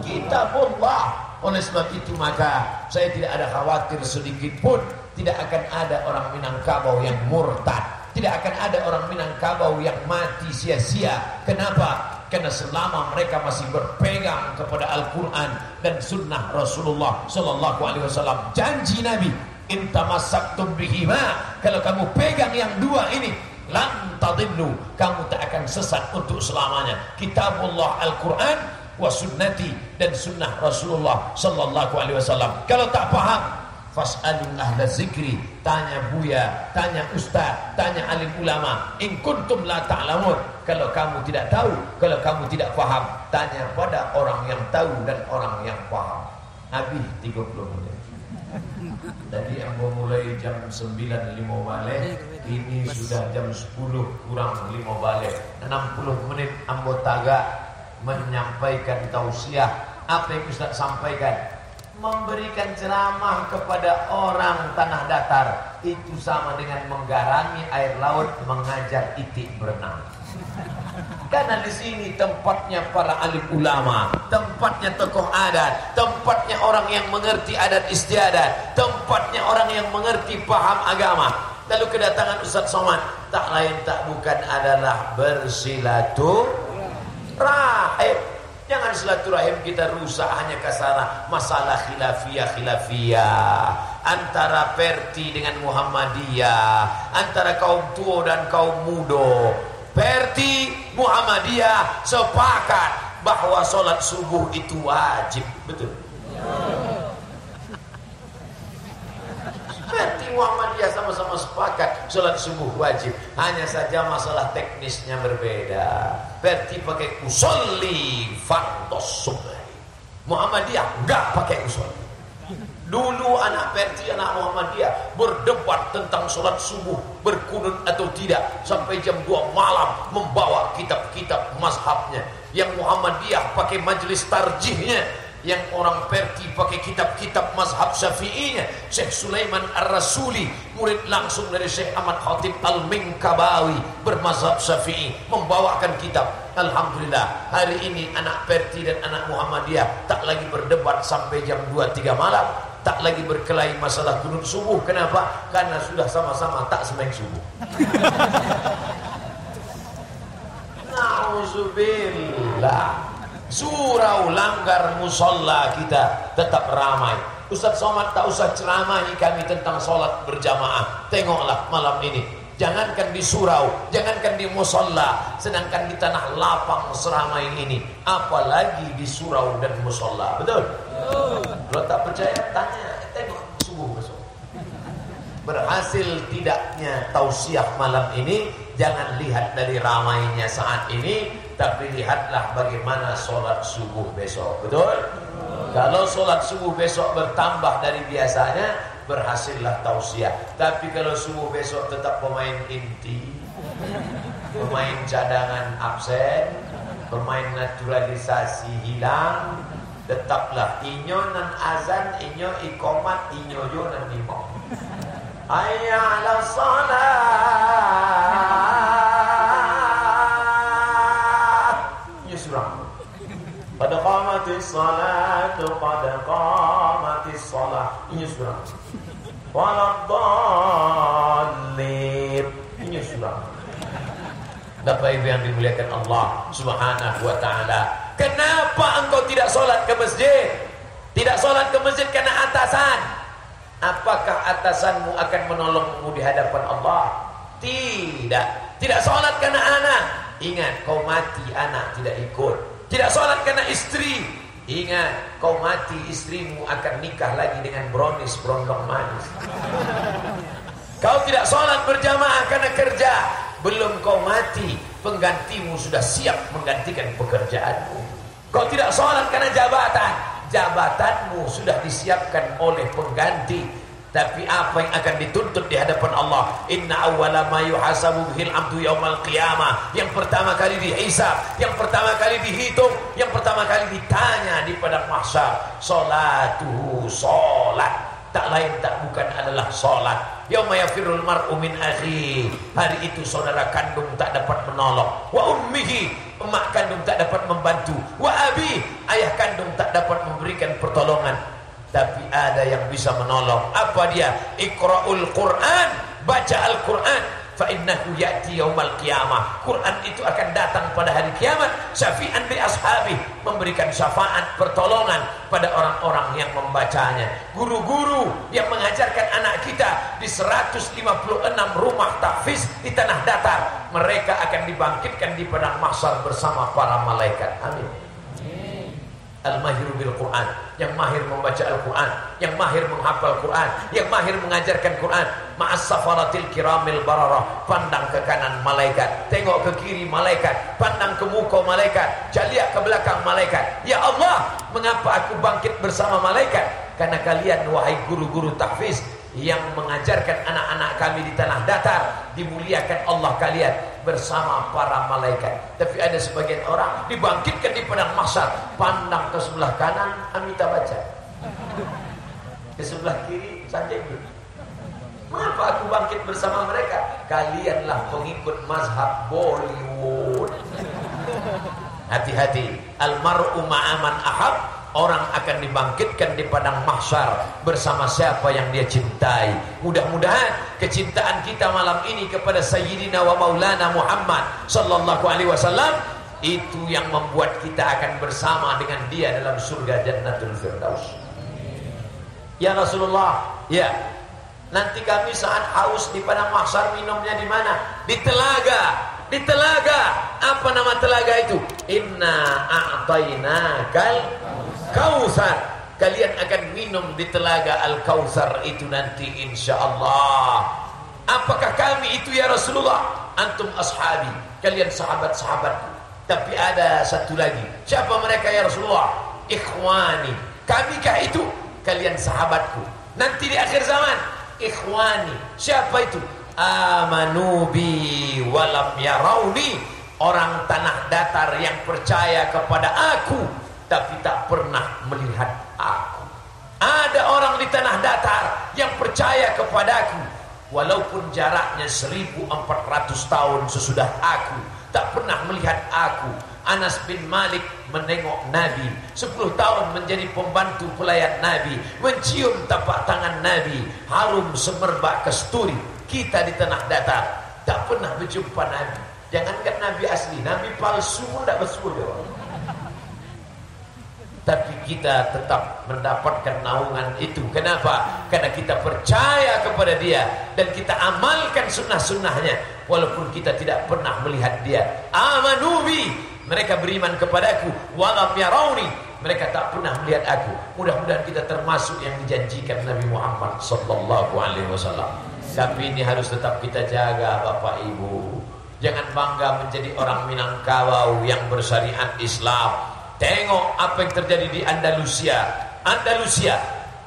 kitabullah. Oleh sebab itu maka saya tidak ada khawatir sedikit pun tidak akan ada orang Minangkabau yang murtad, tidak akan ada orang Minangkabau yang mati sia-sia. Kenapa? Karena selama mereka masih berpegang kepada Al-Quran dan Sunnah Rasulullah Sallallahu Alaihi Wasallam, janji Nabi, intamasaktum bihima, kalau kamu pegang yang dua ini, lan tadillu, kamu tak akan sesat untuk selamanya. Kitabullah Al-Quran wa sunnati, dan Sunnah Rasulullah Sallallahu Alaihi Wasallam. Kalau tak paham, fas'alul ahla zikri, tanya buya, tanya ustaz, tanya alim ulama. In kuntum la ta'lamun, kalau kamu tidak tahu, kalau kamu tidak paham, tanya pada orang yang tahu dan orang yang paham. Habis 30 menit. Tadi ambo mulai jam 9.05 balik, ini sudah jam 10 kurang 5 balik. 60 menit ambo tagak menyampaikan tausiah. Apa yang Ustaz sampaikan? Memberikan ceramah kepada orang tanah datar itu sama dengan menggarangi air laut, mengajar itik berenang. Karena di sini tempatnya para alim ulama, tempatnya tokoh adat, tempatnya orang yang mengerti adat istiadat, tempatnya orang yang mengerti paham agama. Lalu kedatangan Ustaz Somad tak lain tak bukan adalah bersilaturahim. Jangan silaturahim kita rusak hanya karena masalah khilafiyah antara Perti dengan Muhammadiyah, antara kaum tua dan kaum muda. Perti Muhammadiyah sepakat bahwa sholat subuh itu wajib, betul? Perti Muhammadiyah sama-sama sepakat sholat subuh wajib, hanya saja masalah teknisnya berbeda. Perti pakai usolli fardos subuh, Muhammadiyah enggak pakai usolli. Dulu anak Perti, anak Muhammadiyah berdebat tentang sholat subuh, berkunut atau tidak, sampai jam 2 malam membawa kitab-kitab mazhabnya. Yang Muhammadiyah pakai majelis tarjihnya, yang orang Perti pakai kitab-kitab mazhab Syafi'inya. Syekh Sulaiman Ar-Rasuli, murid langsung dari Syekh Ahmad Khatib Al-Minkabawi, bermazhab Syafi'i, membawakan kitab. Alhamdulillah, hari ini anak Perti dan anak Muhammadiyah tak lagi berdebat sampai jam 2-3 malam, tak lagi berkelahi masalah kunut subuh. Kenapa? Karena sudah sama-sama tak sembahyang subuh. Nauzubillah. Surau langgar musolla kita tetap ramai. Ustaz Somad tak usah ceramahi kami tentang sholat berjamaah. Tengoklah malam ini, jangankan di surau, jangankan di musolla, sedangkan di tanah lapang seramai ini, apalagi di surau dan musolla. Betul? Kalau tak percaya tanya, tengok subuh besok. Berhasil tidaknya tausiah malam ini, jangan lihat dari ramainya saat ini, tapi lihatlah bagaimana sholat subuh besok. Betul? Kalau sholat subuh besok bertambah dari biasanya, berhasillah tausiah. Tapi kalau subuh besok tetap pemain inti, pemain cadangan absen, pemain naturalisasi hilang, tetaplah inyo nan azan, inyo ikomat, inyo yo nan imam. Hayya 'alas shalah. Ini surah. Qad qamatis salatu, qad qamatis shalah. Ini surah. Waladhdallin. Ini surah. Bapak Ibu yang dimuliakan Allah Subhanahu wa taala, kenapa engkau tidak sholat ke masjid? Tidak sholat ke masjid karena atasan. Apakah atasanmu akan menolongmu di hadapan Allah? Tidak. Tidak sholat karena anak. Ingat, kau mati anak tidak ikut. Tidak sholat karena istri. Ingat, kau mati istrimu akan nikah lagi dengan brownies berondong manis. Kau tidak sholat berjamaah karena kerja. Belum kau mati, penggantimu sudah siap menggantikan pekerjaanmu. Kau tidak sholat karena jabatan. Jabatanmu sudah disiapkan oleh pengganti. Tapi apa yang akan dituntut di hadapan Allah? Inna awwala ma yuhasabu bihil abdu yaumal qiyamah. Yang pertama kali dihisab, yang pertama kali dihitung, yang pertama kali ditanya di padang mahsyar, salatuhu, salat. Tak lain tak bukan adalah salat. Yauma yafirul mar'u min akhi. Hari itu saudara kandung tak dapat menolong. Wa ummihi, emak kandung tak dapat membantu. Wa abi, ayah kandung tak dapat memberikan pertolongan. Tapi ada yang bisa menolong. Apa dia? Iqra'ul Qur'an, baca Al-Qur'an. Fa innahu ya'ti yaumal qiyamah. Quran itu akan datang pada hari kiamat. Syafi'an li ashabi, memberikan syafaat pertolongan pada orang-orang yang membacanya. Guru-guru yang mengajarkan anak kita di 156 rumah tahfiz di tanah datar, mereka akan dibangkitkan di padang mahsyar bersama para malaikat. Amin. Al-mahiru bil Quran, yang mahir membaca Al-Quran, yang mahir menghafal Quran, yang mahir mengajarkan Quran. Ma'as safaratil kiramil bararah. Pandang ke kanan malaikat, tengok ke kiri malaikat, pandang ke muka malaikat, jaliak ke belakang malaikat. Ya Allah, mengapa aku bangkit bersama malaikat? Karena kalian wahai guru-guru tahfiz yang mengajarkan anak-anak kami di tanah datar, dimuliakan Allah kalian bersama para malaikat. Tapi ada sebagian orang dibangkitkan di padang mahsyar, pandang ke sebelah kanan Amitabh Bachchan, ke sebelah kiri Sanjay Dutt. Mengapa aku bangkit bersama mereka? Kalianlah pengikut mazhab Bollywood. Hati-hati, almar'u ma'aman ahab. Orang akan dibangkitkan di padang mahsyar bersama siapa yang dia cintai. Mudah-mudahan kecintaan kita malam ini kepada Sayyidina wa Maulana Muhammad sallallahu alaihi wasallam itu yang membuat kita akan bersama dengan dia dalam surga Jannatul Firdaus. Ya Rasulullah, ya, nanti kami saat haus di padang mahsyar minumnya di mana? Di telaga. Di telaga. Apa nama telaga itu? Inna a'tainakal Kautsar. Kalian akan minum di telaga Al-Kautsar itu nanti insyaallah. Apakah kami itu ya Rasulullah? Antum ashabi, kalian sahabat-sahabatku. Tapi ada satu lagi. Siapa mereka ya Rasulullah? Ikhwani. Kamikah itu? Kalian sahabatku. Nanti di akhir zaman, ikhwani. Siapa itu? Amanu bi walam yarawni. Orang tanah datar yang percaya kepada aku tapi tak pernah melihat aku. Ada orang di tanah datar yang percaya kepadaku walaupun jaraknya 1400 tahun sesudah aku, tak pernah melihat aku. Anas bin Malik menengok Nabi, 10 tahun menjadi pembantu pelayan Nabi, mencium tapak tangan Nabi, harum semerbak kesturi. Kita di tanah datar tak pernah berjumpa Nabi. Jangankan Nabi asli, Nabi palsu pun tak bersuara. Tapi kita tetap mendapatkan naungan itu. Kenapa? Karena kita percaya kepada dia dan kita amalkan sunnah-sunnahnya walaupun kita tidak pernah melihat dia. Amanubi, mereka beriman kepadaku. Walam yarawni, mereka tak pernah melihat aku. Mudah-mudahan kita termasuk yang dijanjikan Nabi Muhammad sallallahu alaihi wasallam. Tapi ini harus tetap kita jaga, Bapak Ibu. Jangan bangga menjadi orang Minangkabau yang bersyariat Islam. Tengok apa yang terjadi di Andalusia. Andalusia,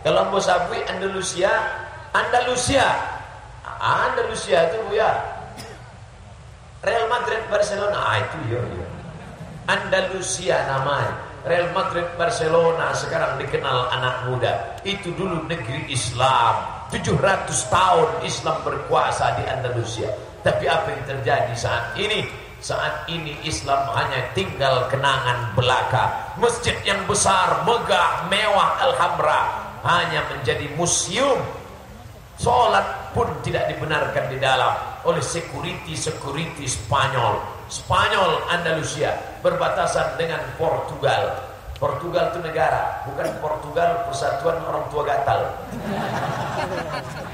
kalau mau sabui Andalusia, Andalusia itu ya Real Madrid Barcelona. Itu ya. Andalusia namanya. Real Madrid Barcelona sekarang dikenal anak muda. Itu dulu negeri Islam. 700 tahun Islam berkuasa di Andalusia. Tapi apa yang terjadi saat ini? Saat ini Islam hanya tinggal kenangan belaka. Masjid yang besar, megah, mewah, alhambra hanya menjadi museum. Sholat pun tidak dibenarkan di dalam oleh security Spanyol. Spanyol Andalusia berbatasan dengan Portugal. Portugal itu negara, bukan Portugal persatuan orang tua gatal.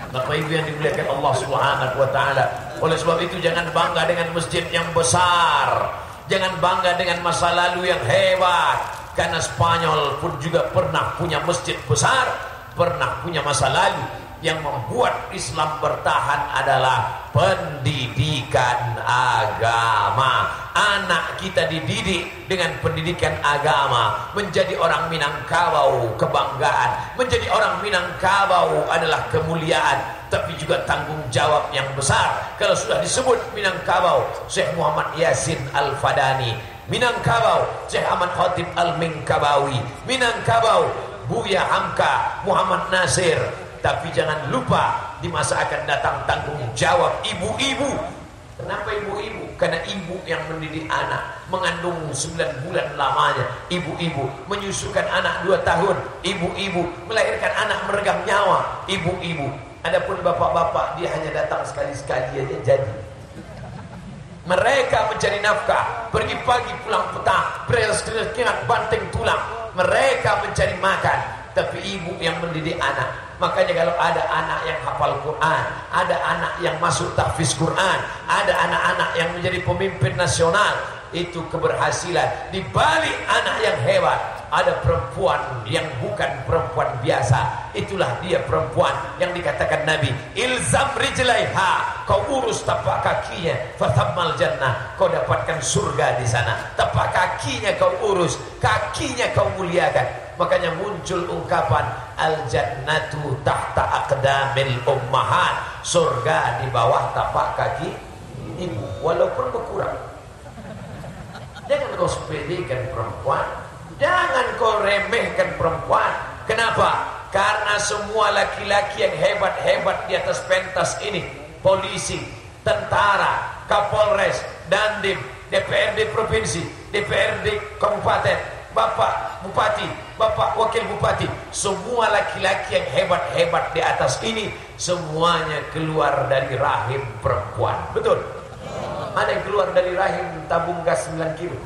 Bapak Ibu yang dimuliakan Allah Subhanahu wa taala. Oleh sebab itu jangan bangga dengan masjid yang besar. Jangan bangga dengan masa lalu yang hebat. Karena Spanyol pun juga pernah punya masjid besar, pernah punya masa lalu. Yang membuat Islam bertahan adalah pendidikan agama. Anak kita dididik dengan pendidikan agama. Menjadi orang Minangkabau kebanggaan. Menjadi orang Minangkabau adalah kemuliaan, tapi juga tanggung jawab yang besar. Kalau sudah disebut Minangkabau, Syekh Muhammad Yasin Al-Fadani. Minangkabau, Syekh Ahmad Khatib Al-Minkabawi. Minangkabau, Buya Hamka Muhammad Nasir. Tapi jangan lupa di masa akan datang tanggung jawab ibu-ibu. Kenapa ibu-ibu? Karena ibu yang mendidik anak, mengandung 9 bulan lamanya, ibu-ibu menyusukan anak 2 tahun, ibu-ibu melahirkan anak meregang nyawa, ibu-ibu. Adapun bapak-bapak dia hanya datang sekali-sekali aja jadi. Mereka mencari nafkah, pergi pagi pulang petang, beres-beres banting tulang. Mereka mencari makan, tapi ibu yang mendidik anak. Makanya kalau ada anak yang hafal Quran, ada anak yang masuk tahfiz Quran, ada anak-anak yang menjadi pemimpin nasional, itu keberhasilan. Di balik anak yang hebat ada perempuan yang bukan perempuan biasa. Itulah dia perempuan yang dikatakan Nabi, ilzam rijlaiha, kau urus tapak kakinya, fathammal jannah, kau dapatkan surga di sana. Tapak kakinya kau urus, kakinya kau muliakan. Makanya muncul ungkapan al-jannatu tahta aqdamil ummahat, surga di bawah tapak kaki ibu, walaupun berkurang. Jangan kau sepelekan perempuan, jangan kau remehkan perempuan. Kenapa? Karena semua laki-laki yang hebat-hebat di atas pentas ini, polisi, tentara, kapolres, dandim, DPRD provinsi, DPRD kabupaten, bapak bupati, bapak wakil bupati, semua laki-laki yang hebat-hebat di atas ini semuanya keluar dari rahim perempuan. Betul? Ada yang keluar dari rahim tabung gas 9 kilo?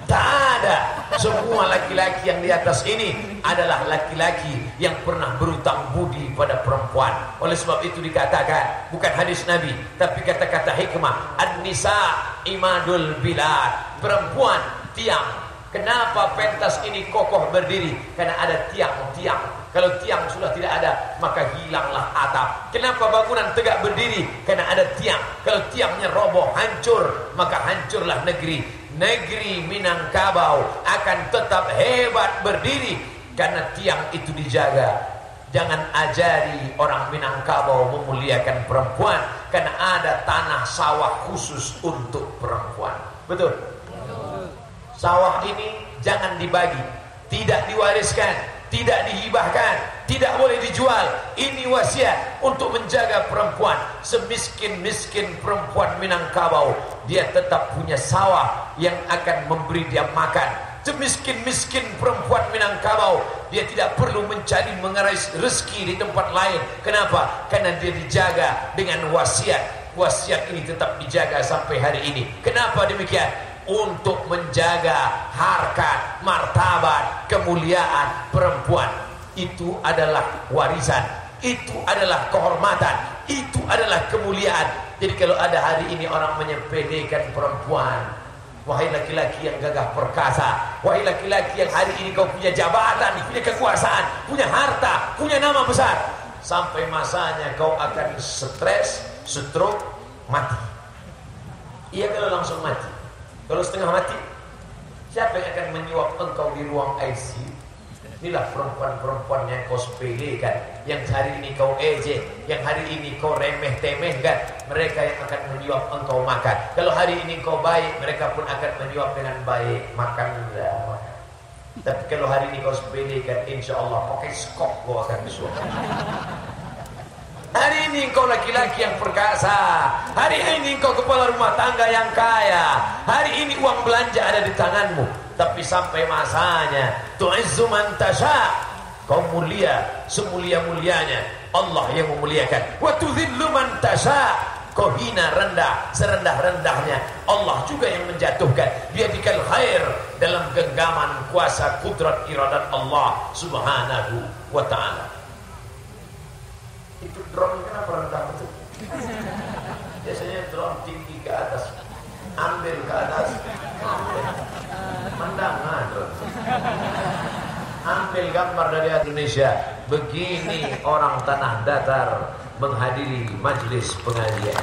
Tak ada. Semua laki-laki yang di atas ini adalah laki-laki yang pernah berutang budi pada perempuan. Oleh sebab itu dikatakan, bukan hadis Nabi, tapi kata-kata hikmah, an-nisa imadul bilad, perempuan tiang. Kenapa pentas ini kokoh berdiri? Karena ada tiang-tiang. Kalau tiang sudah tidak ada, maka hilanglah atap. Kenapa bangunan tegak berdiri? Karena ada tiang. Kalau tiangnya roboh, hancur, maka hancurlah negeri. Negeri Minangkabau akan tetap hebat berdiri karena tiang itu dijaga. Jangan ajari orang Minangkabau memuliakan perempuan, karena ada tanah sawah khusus untuk perempuan. Betul? Sawah ini jangan dibagi, tidak diwariskan, tidak dihibahkan, tidak boleh dijual. Ini wasiat untuk menjaga perempuan. Semiskin-miskin perempuan Minangkabau, dia tetap punya sawah yang akan memberi dia makan. Semiskin-miskin perempuan Minangkabau, dia tidak perlu mencari mengerais rezeki di tempat lain. Kenapa? Karena dia dijaga dengan wasiat. Wasiat ini tetap dijaga sampai hari ini. Kenapa demikian? Untuk menjaga harkat, martabat, kemuliaan perempuan. Itu adalah warisan, itu adalah kehormatan, itu adalah kemuliaan. Jadi kalau ada hari ini orang menyepelekan perempuan, wahai laki-laki yang gagah perkasa, wahai laki-laki yang hari ini kau punya jabatan, punya kekuasaan, punya harta, punya nama besar, sampai masanya kau akan stres, stroke, mati. Iya, kalau langsung mati. Kalau setengah mati, siapa yang akan menyuap engkau di ruang ICU? Inilah perempuan-perempuan yang kau sepelekan, yang hari ini kau ejek, yang hari ini kau remeh-temehkan. Mereka yang akan menyuap engkau makan. Kalau hari ini kau baik, mereka pun akan menyuap dengan baik. Makanlah. Tapi kalau hari ini kau sepelekan, insya Allah pakai skop kau akan disuap. Hari ini engkau laki-laki yang perkasa, hari ini engkau kepala rumah tangga yang kaya, hari ini uang belanja ada di tanganmu. Tapi sampai masanya, tu'izzu man tasha, kau mulia semulia-mulianya, Allah yang memuliakan. Wa tudhillu man tasha, kau hina rendah serendah-rendahnya, Allah juga yang menjatuhkan. Biadikal khair, dalam genggaman kuasa kudrat iradat Allah subhanahu wa ta'ala. Itu drone kenapa rendah betul? Biasanya drone tinggi ke atas, ambil ke atas, mendangan drone. Ambil gambar dari Indonesia. Begini orang tanah datar menghadiri majlis pengajian.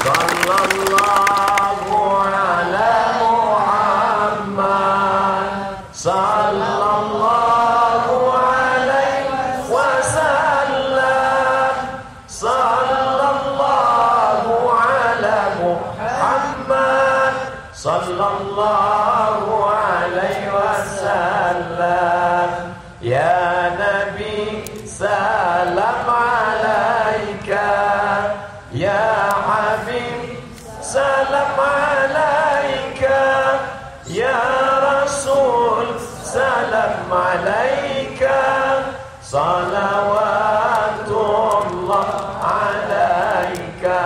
Sallallahu ala Muhammad, sallallahu sallallahu alaihi wasallam. Ya Nabi salam alaika, ya Habib salam alaika, ya Rasul salam alaika, salawatullah alaika.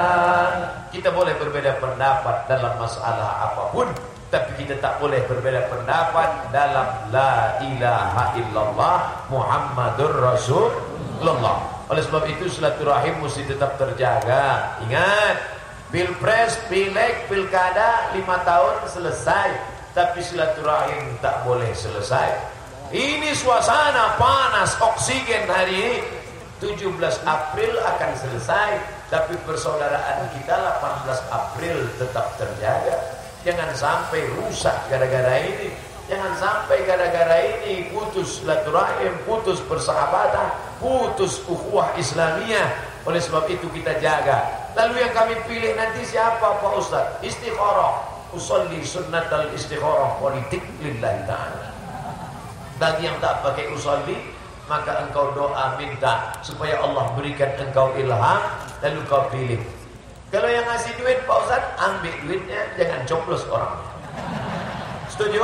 Kita boleh berbeda pendapat dalam masalah apapun, tapi kita tak boleh berbeda pendapat dalam la ilaha illallah Muhammadur Rasulullah. Oleh sebab itu silaturahim mesti tetap terjaga. Ingat, pilpres, pileg, pilkada 5 tahun selesai, tapi silaturahim tak boleh selesai. Ini suasana panas, oksigen hari ini. 17 April akan selesai, tapi persaudaraan kita 18 April tetap terjaga. Jangan sampai rusak gara-gara ini. Jangan sampai gara-gara ini putus silaturahim, putus persahabatan, putus ukhuwah Islamiyah. Oleh sebab itu kita jaga. Lalu yang kami pilih nanti siapa Pak Ustaz? Istikharah. Usolli sunnatal istikharah politik lillahi ta'ala. Bagi yang tak pakai usolli, maka engkau doa minta supaya Allah berikan engkau ilham, lalu kau pilih. Kalau yang ngasih duit Pak Ustaz, ambil duitnya, jangan coblos orang. Setuju?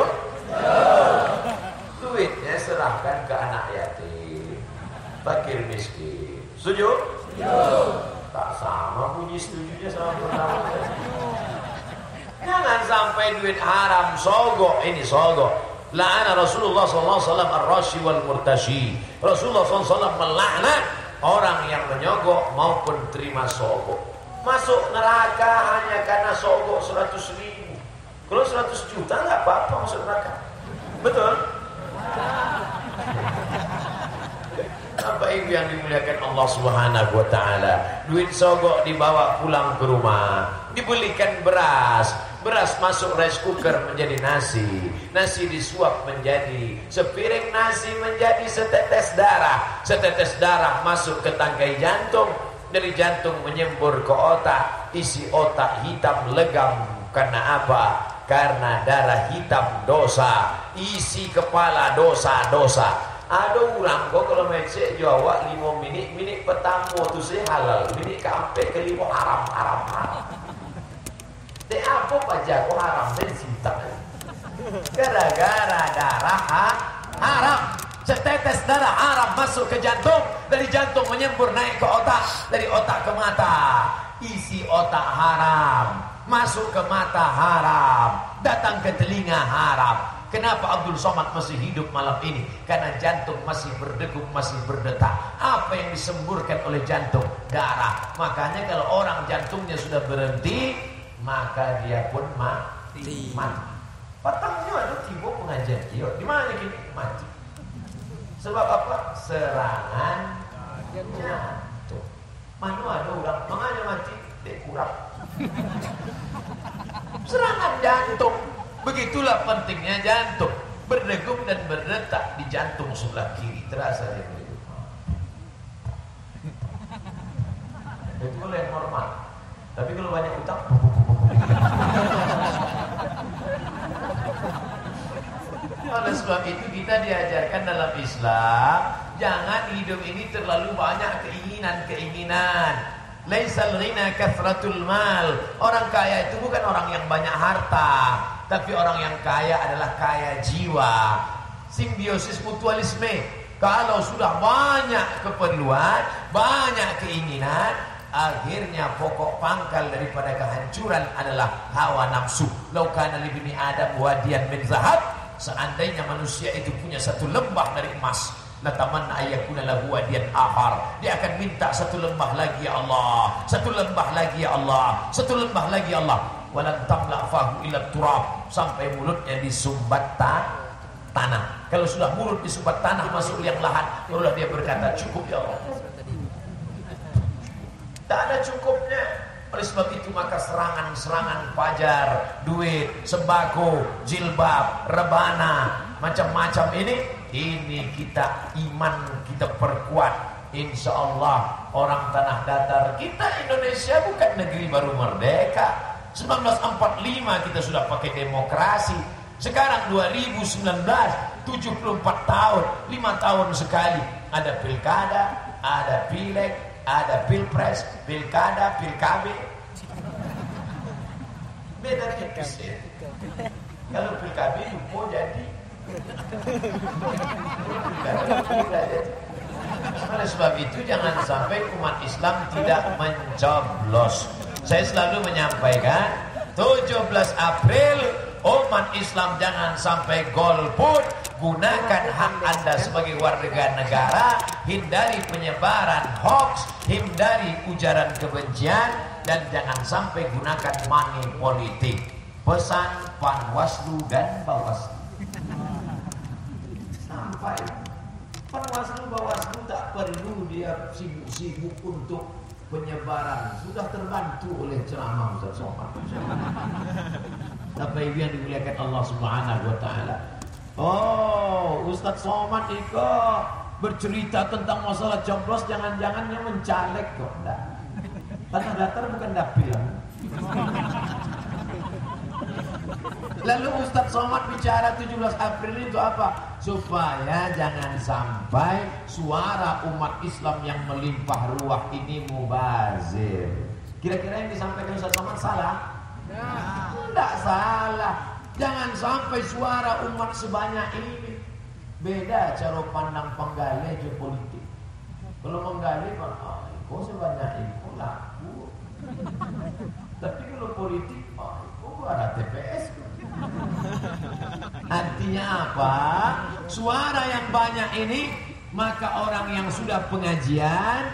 Duitnya serahkan ke anak yatim, fakir miskin. Setuju? Tak sama bunyi setujunya sama pertama. Jangan sampai duit haram sogok. Ini sogok. La'ana Rasulullah SAW ar-rashi wal murtashi. Rasulullah SAW melaknat orang yang menyogok maupun terima sogok. Masuk neraka hanya karena sogok 100.000. Kalau 100 juta nggak apa-apa masuk neraka. Betul? Bapak Ibu yang dimuliakan Allah Subhanahu wa taala, duit sogok dibawa pulang ke rumah, dibelikan beras, beras masuk rice cooker menjadi nasi, nasi disuap menjadi sepiring nasi menjadi setetes darah masuk ke tangkai jantung, dari jantung menyembur ke otak, isi otak hitam legam. Karena apa? Karena darah hitam dosa, isi kepala dosa-dosa. Ada orang kok kalau mecek Jawa 5 minit pertama tu saya halal, minit keempat kelima haram. Dek apa pajak kok haram dan cinta? Gara-gara darah haram. Setetes darah haram masuk ke jantung, dari jantung menyembur naik ke otak, dari otak ke mata. Isi otak haram, masuk ke mata haram, datang ke telinga haram. Kenapa Abdul Somad masih hidup malam ini? Karena jantung masih berdegup, masih berdetak. Apa yang disemburkan oleh jantung? Darah. Makanya kalau orang jantungnya sudah berhenti, maka dia pun mati. Petangnya ada tiba pengajian kiot. Di mana gini? Mati. Sebab apa? Serangan jantung. Mana ada orang menganya mati? Dia kurang. Serangan jantung. Begitulah pentingnya jantung, berdegup dan berdetak di jantung sebelah kiri, terasa dia berdegup. Itu kalau yang normal. Tapi kalau banyak utang, oleh sebab itu kita diajarkan dalam Islam, jangan hidup ini terlalu banyak keinginan. Laisal ghina kathratul mal. Orang kaya itu bukan orang yang banyak harta, tapi orang yang kaya adalah kaya jiwa. Simbiosis mutualisme. Kalau sudah banyak keperluan, banyak keinginan, akhirnya pokok pangkal daripada kehancuran adalah hawa nafsu. Lau kana li bani Adam wadiyan min zahab, seandainya manusia itu punya satu lembah dari emas, natamanna ayyakuna lahu wadiyan akhar, dia akan minta satu lembah lagi ya Allah, satu lembah lagi ya Allah, satu lembah lagi ya Allah. Walan tamla fahu illa turab, sampai mulutnya disumbat tanah. Kalau sudah mulut disumbat tanah, masuk liang lahat, barulah dia berkata cukup ya Allah. Tak ada cukupnya. Oleh sebab itu maka serangan fajar, duit, sembako, jilbab, rebana, macam-macam ini kita iman kita perkuat. Insya Allah orang tanah datar kita, Indonesia bukan negeri baru merdeka. 1945 kita sudah pakai demokrasi. Sekarang 2019, 74 tahun, 5 tahun sekali ada pilkada, ada pileg, ada pilpres, pilkada, pilkabe. Beda tipis ya. Kalau pilkabe lupa jadi. Oleh sebab itu jangan sampai umat Islam tidak mencoblos. Saya selalu menyampaikan 17 April umat Islam jangan sampai golput. Gunakan hak Anda sebagai warga negara, hindari penyebaran hoax, hindari ujaran kebencian, dan jangan sampai gunakan money politik. Pesan Panwaslu dan Bawaslu. Sampai Panwaslu Bawaslu tak perlu dia sibuk-sibuk untuk penyebaran, sudah terbantu oleh ceramah Ustaz Somad. Bapak Ibu yang dimuliakan Allah Subhanahu wa taala. Oh, Ustadz Somad Iko bercerita tentang masalah coblos, jangan-jangan yang mencaleg kok. Enggak. Tanah datar bukan dapil. Lalu Ustadz Somad bicara 17 April itu apa? Supaya jangan sampai suara umat Islam yang melimpah ruah ini mubazir. Kira-kira yang disampaikan Ustadz Somad salah? Tidak salah. Jangan sampai suara umat sebanyak ini. Beda cara pandang penggali politik. Kalau menggali, kok sebanyak itu laku. Tapi kalau politik, kok ada TPS. Artinya apa? Suara yang banyak ini, maka orang yang sudah pengajian,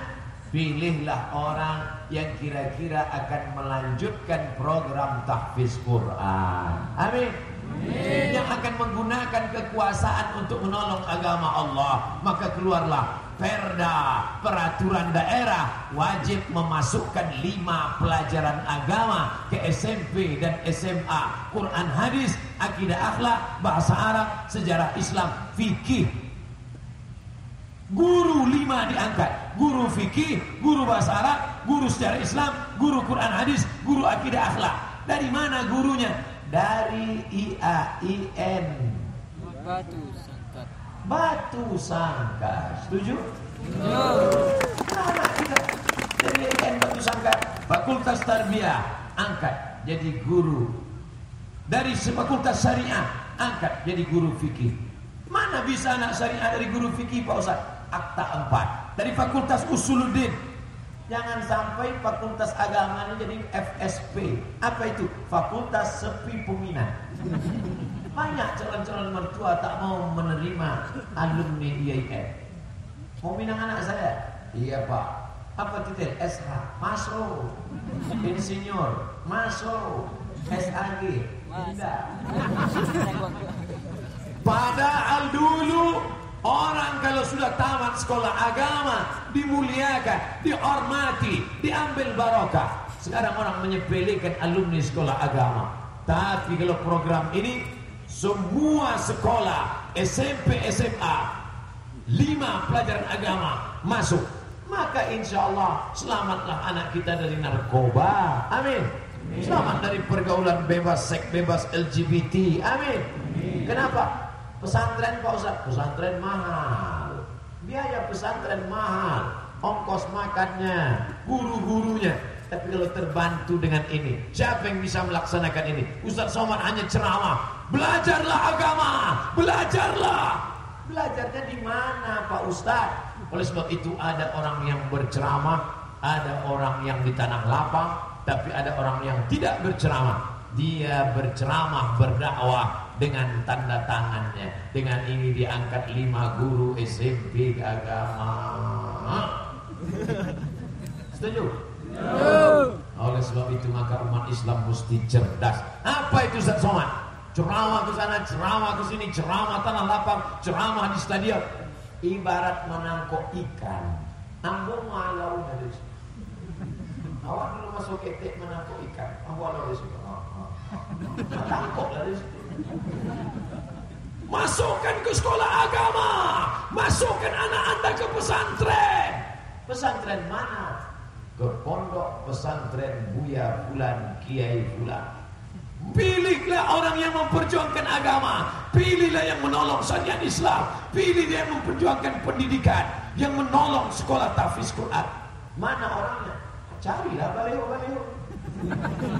pilihlah orang yang kira-kira akan melanjutkan program tahfiz Quran. Amin. Yang akan menggunakan kekuasaan untuk menolong agama Allah. Maka keluarlah perda, peraturan daerah wajib memasukkan 5 pelajaran agama ke SMP dan SMA. Quran, hadis, akidah, akhlak, bahasa Arab, sejarah Islam, fikih. Guru 5 diangkat. Guru fikih, guru bahasa Arab, guru sejarah Islam, guru Quran hadis, guru akidah akhlak. Dari mana gurunya? Dari IAIN. Batu Sangkar. Setuju? Anak kita dari IAIN Batu Sangkar. Fakultas Tarbiyah angkat jadi guru. Dari Fakultas Syariah angkat jadi guru fikih. Mana bisa anak syariah dari guru fikih Pak Ustaz? Akta 4. Dari Fakultas Usuluddin. Jangan sampai fakultas agama ini jadi FSP. Apa itu? Fakultas Sepi Peminat. Banyak calon-calon mertua tak mau menerima alumni IAIN. Mau minang anak saya? Iya Pak. Apa titel? SH. Masuk. Insinyur. Masuk. SAG. Tidak. Padahal dulu orang kalau sudah tamat sekolah agama dimuliakan, dihormati, diambil barokah. Sekarang orang menyepelekan alumni sekolah agama. Tapi kalau program ini semua sekolah SMP, SMA 5 pelajaran agama masuk. Maka insya Allah selamatlah anak kita dari narkoba. Amin. Selamat dari pergaulan bebas, seks bebas, LGBT. Amin. Kenapa? Pesantren Pak Ustaz, pesantren mahal, biaya pesantren mahal, ongkos makannya, guru-gurunya. Tapi kalau terbantu dengan ini, siapa yang bisa melaksanakan ini? Ustaz Somad hanya ceramah, belajarlah agama, belajarlah. Belajarnya di mana Pak Ustaz? Oleh sebab itu ada orang yang berceramah, ada orang yang di tanah lapang, tapi ada orang yang tidak berceramah. Dia berceramah, berdakwah dengan tanda tangannya. Dengan ini diangkat 5 guru SMP agama. Setuju? Oleh sebab itu maka umat Islam mesti cerdas. Apa itu Ustaz Somad? Ceramah ke sana, ceramah ke sini, ceramah tanah lapang, ceramah di stadion. Ibarat menangkap ikan. Ambung walau dari situ. Awak dulu masuk ketek menangkap ikan. Ambung walau dari situ. Tangkap dari situ. Masukkan ke sekolah agama, masukkan anak anda ke pesantren. Pesantren mana? Ke pondok pesantren Buya Fulan, Kiai Fulan. Pilihlah orang yang memperjuangkan agama, pilihlah yang menolong syariat Islam, pilihlah yang memperjuangkan pendidikan, yang menolong sekolah tahfiz Quran. Mana orangnya? Carilah baliho-baliho.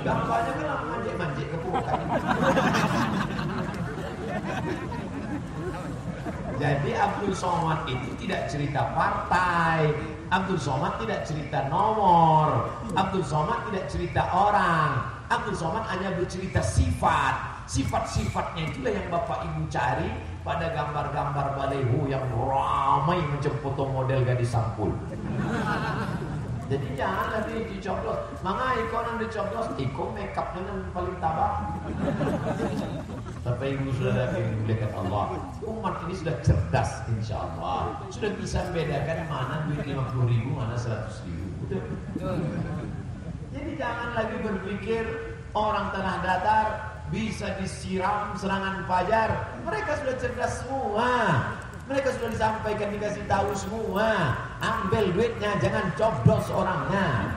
Gambarnya kan manjek-manjek ke bukan. Jadi Abdul Somad itu tidak cerita partai, Abdul Somad tidak cerita nomor, Abdul Somad tidak cerita orang, Abdul Somad hanya bercerita sifat. Sifat-sifatnya itulah yang Bapak Ibu cari pada gambar-gambar baleho yang ramai macam foto model gadis sampul. Jadi jangan lagi dicoblos. Maka ikon yang dicoblos, ikon makeup dengan paling tabak. Bapak Ibu Saudara yang dimuliakan Allah, umat ini sudah cerdas insya Allah. Sudah bisa membedakan mana duit 50.000, mana 100.000. Jadi jangan lagi berpikir orang tanah datar bisa disiram serangan fajar. Mereka sudah cerdas semua. Mereka sudah disampaikan, dikasih tahu semua. Ambil duitnya, jangan coblos orangnya.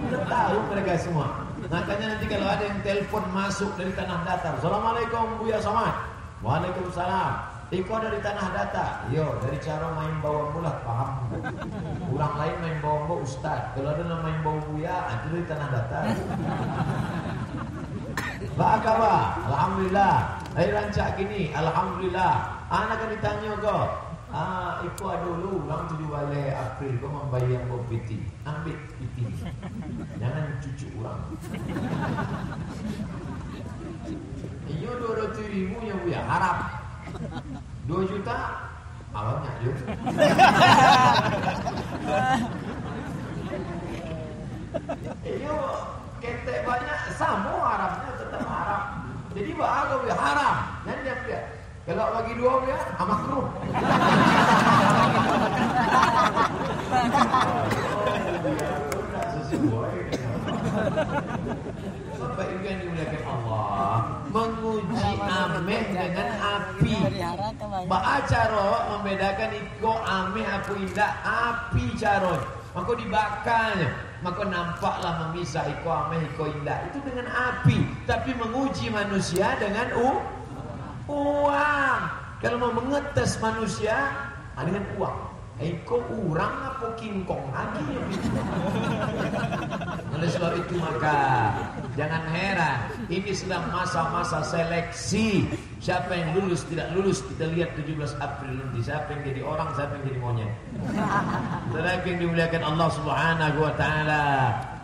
Sudah tahu mereka semua. Makanya nanti kalau ada yang telepon masuk dari tanah datar, Assalamualaikum Buya Somad. Waalaikumsalam. Iko dari tanah datar. Yo, dari cara main bawa mulah paham. Orang lain main bawa ustad. Kalau ada yang main bawa Buya, itu dari tanah datar. Bagaimana? Alhamdulillah. Hari rancak gini, alhamdulillah. Anak kan ditanya kok. Iko dulu, orang 7 April kau membayar kau piti. Ambil piti. Jangan cucu orang. Iyo 200.000 ya Buya, harap 2 juta awalnya yuk. Iyo ketek banyak sama harapnya tetap harap. Jadi bahagia Buya haram. Jangan dia Buya. Kalau bagi 2 Buya makruh. Bapak Ibu yang dimuliakan Allah, menguji ameh dengan api. Ba'a caro membedakan iko ameh aku indah api caro. Maka dibakarnya, maka nampaklah memisah iko ameh iko indah itu dengan api. Tapi menguji manusia dengan uang. Kalau mau mengetes manusia dengan uang. Iko urang apa kingkong lagi. Oleh sebab itu maka jangan heran, ini sedang masa-masa seleksi. Siapa yang lulus, tidak lulus, kita lihat 17 April nanti. Siapa yang jadi orang, siapa yang jadi monyet. Saudara yang dimuliakan Allah Subhanahu wa taala,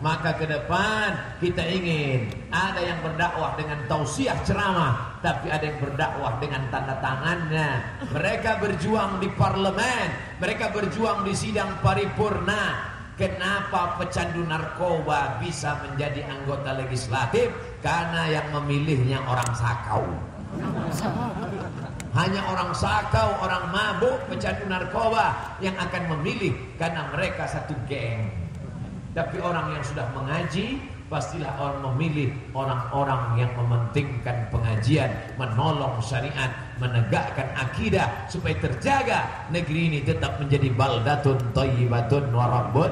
maka ke depan kita ingin ada yang berdakwah dengan tausiah ceramah, tapi ada yang berdakwah dengan tanda tangannya. Mereka berjuang di parlemen, mereka berjuang di sidang paripurna. Kenapa pecandu narkoba bisa menjadi anggota legislatif? Karena yang memilihnya orang sakau. Hanya orang sakau, orang mabuk, pecandu narkoba yang akan memilih, karena mereka satu geng. Tapi orang yang sudah mengaji, pastilah orang memilih orang-orang yang mementingkan pengajian, menolong syariat, menegakkan akidah, supaya terjaga negeri ini tetap menjadi baldatun thayyibatun wa rabbun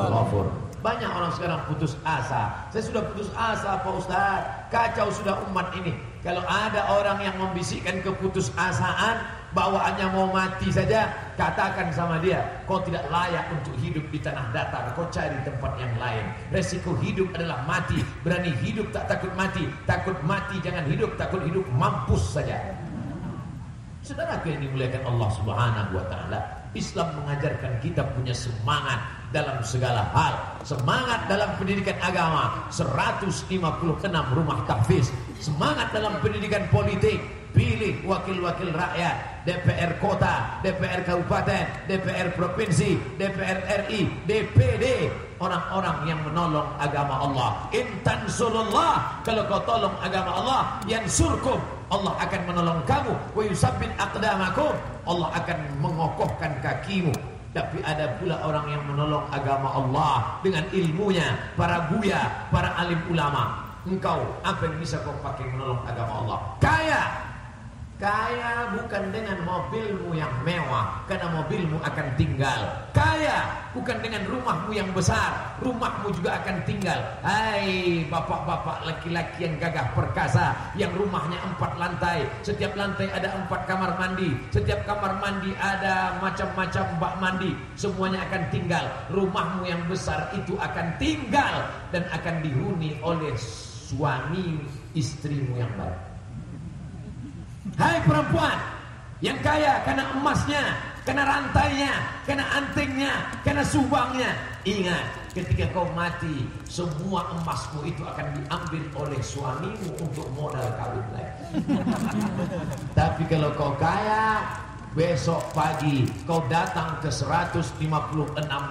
ghafur. Banyak orang sekarang putus asa. Saya sudah putus asa Pak Ustaz. Kacau sudah umat ini. Kalau ada orang yang membisikkan keputusasaan, bawaannya mau mati saja, katakan sama dia, kau tidak layak untuk hidup di tanah datar, kau cari tempat yang lain. Resiko hidup adalah mati. Berani hidup tak takut mati. Takut mati jangan hidup, takut hidup mampus saja. Saudara yang dimuliakan Allah Subhanahu wa taala, Islam mengajarkan kita punya semangat dalam segala hal. Semangat dalam pendidikan agama, 156 rumah tahfiz. Semangat dalam pendidikan politik, pilih wakil-wakil rakyat, DPR kota, DPR kabupaten, DPR provinsi, DPR RI, DPD, orang-orang yang menolong agama Allah. Intan surullah, kalau kau tolong agama Allah, yansurkum, Allah akan menolong kamu. Wa yusabbit aqdamakum, Allah akan mengokohkan kakimu. Tapi ada pula orang yang menolong agama Allah dengan ilmunya, para buya, para alim ulama. Engkau, apa yang bisa kau pakai menolong agama Allah? Kaya bukan dengan mobilmu yang mewah, karena mobilmu akan tinggal. Kaya bukan dengan rumahmu yang besar, rumahmu juga akan tinggal. Hai bapak-bapak laki-laki yang gagah perkasa, yang rumahnya 4 lantai, setiap lantai ada 4 kamar mandi, setiap kamar mandi ada macam-macam bak mandi, semuanya akan tinggal. Rumahmu yang besar itu akan tinggal dan akan dihuni oleh suami istrimu yang baik. Hai perempuan yang kaya, karena emasnya, karena rantainya, karena antingnya, karena subangnya. Ingat, ketika kau mati, semua emasmu itu akan diambil oleh suamimu untuk modal kawin lagi. Tapi kalau kau kaya, besok pagi kau datang ke 156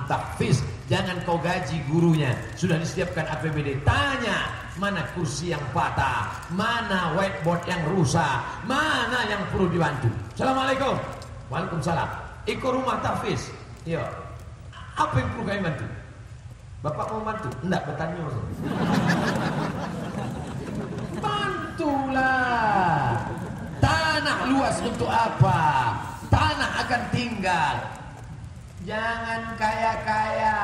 tahfiz, jangan kau gaji gurunya, sudah disiapkan APBD. Tanya, mana kursi yang patah, mana whiteboard yang rusak, mana yang perlu dibantu. Assalamualaikum. Waalaikumsalam. Ikut rumah tahfiz. Iya. Apa yang perlu kami bantu? Bapak mau bantu? Enggak, bertanya. Bantulah. Tanah luas untuk apa? Tanah akan tinggal. Jangan kaya-kaya,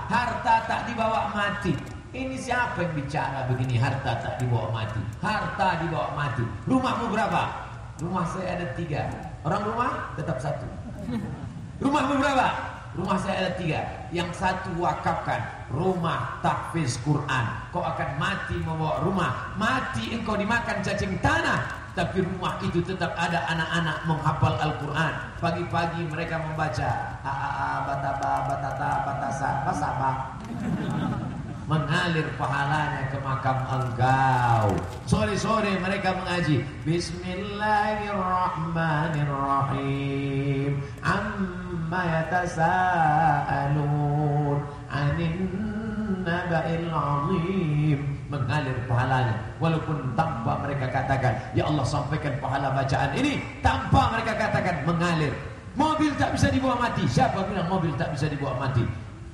harta tak dibawa mati. Ini siapa yang bicara begini, harta tak dibawa mati? Harta dibawa mati. Rumahmu berapa? Rumah saya ada 3. Orang rumah tetap 1. Rumahmu berapa? Rumah saya ada 3. Yang 1 wakafkan, rumah tahfiz Quran. Kau akan mati membawa rumah. Mati engkau dimakan cacing tanah, tapi rumah itu tetap ada anak-anak menghafal Al-Quran. Pagi-pagi mereka membaca bataba, batata, batasa, basaba. Mengalir pahalanya ke makam engkau. Sore-sore mereka mengaji Bismillahirrahmanirrahim amma yatasaalun anin naba'il azim. Mengalir pahalanya, walaupun tanpa mereka katakan ya Allah sampaikan pahala bacaan ini, tanpa mereka katakan mengalir. Mobil tak bisa dibawa mati. Siapa bilang mobil tak bisa dibawa mati?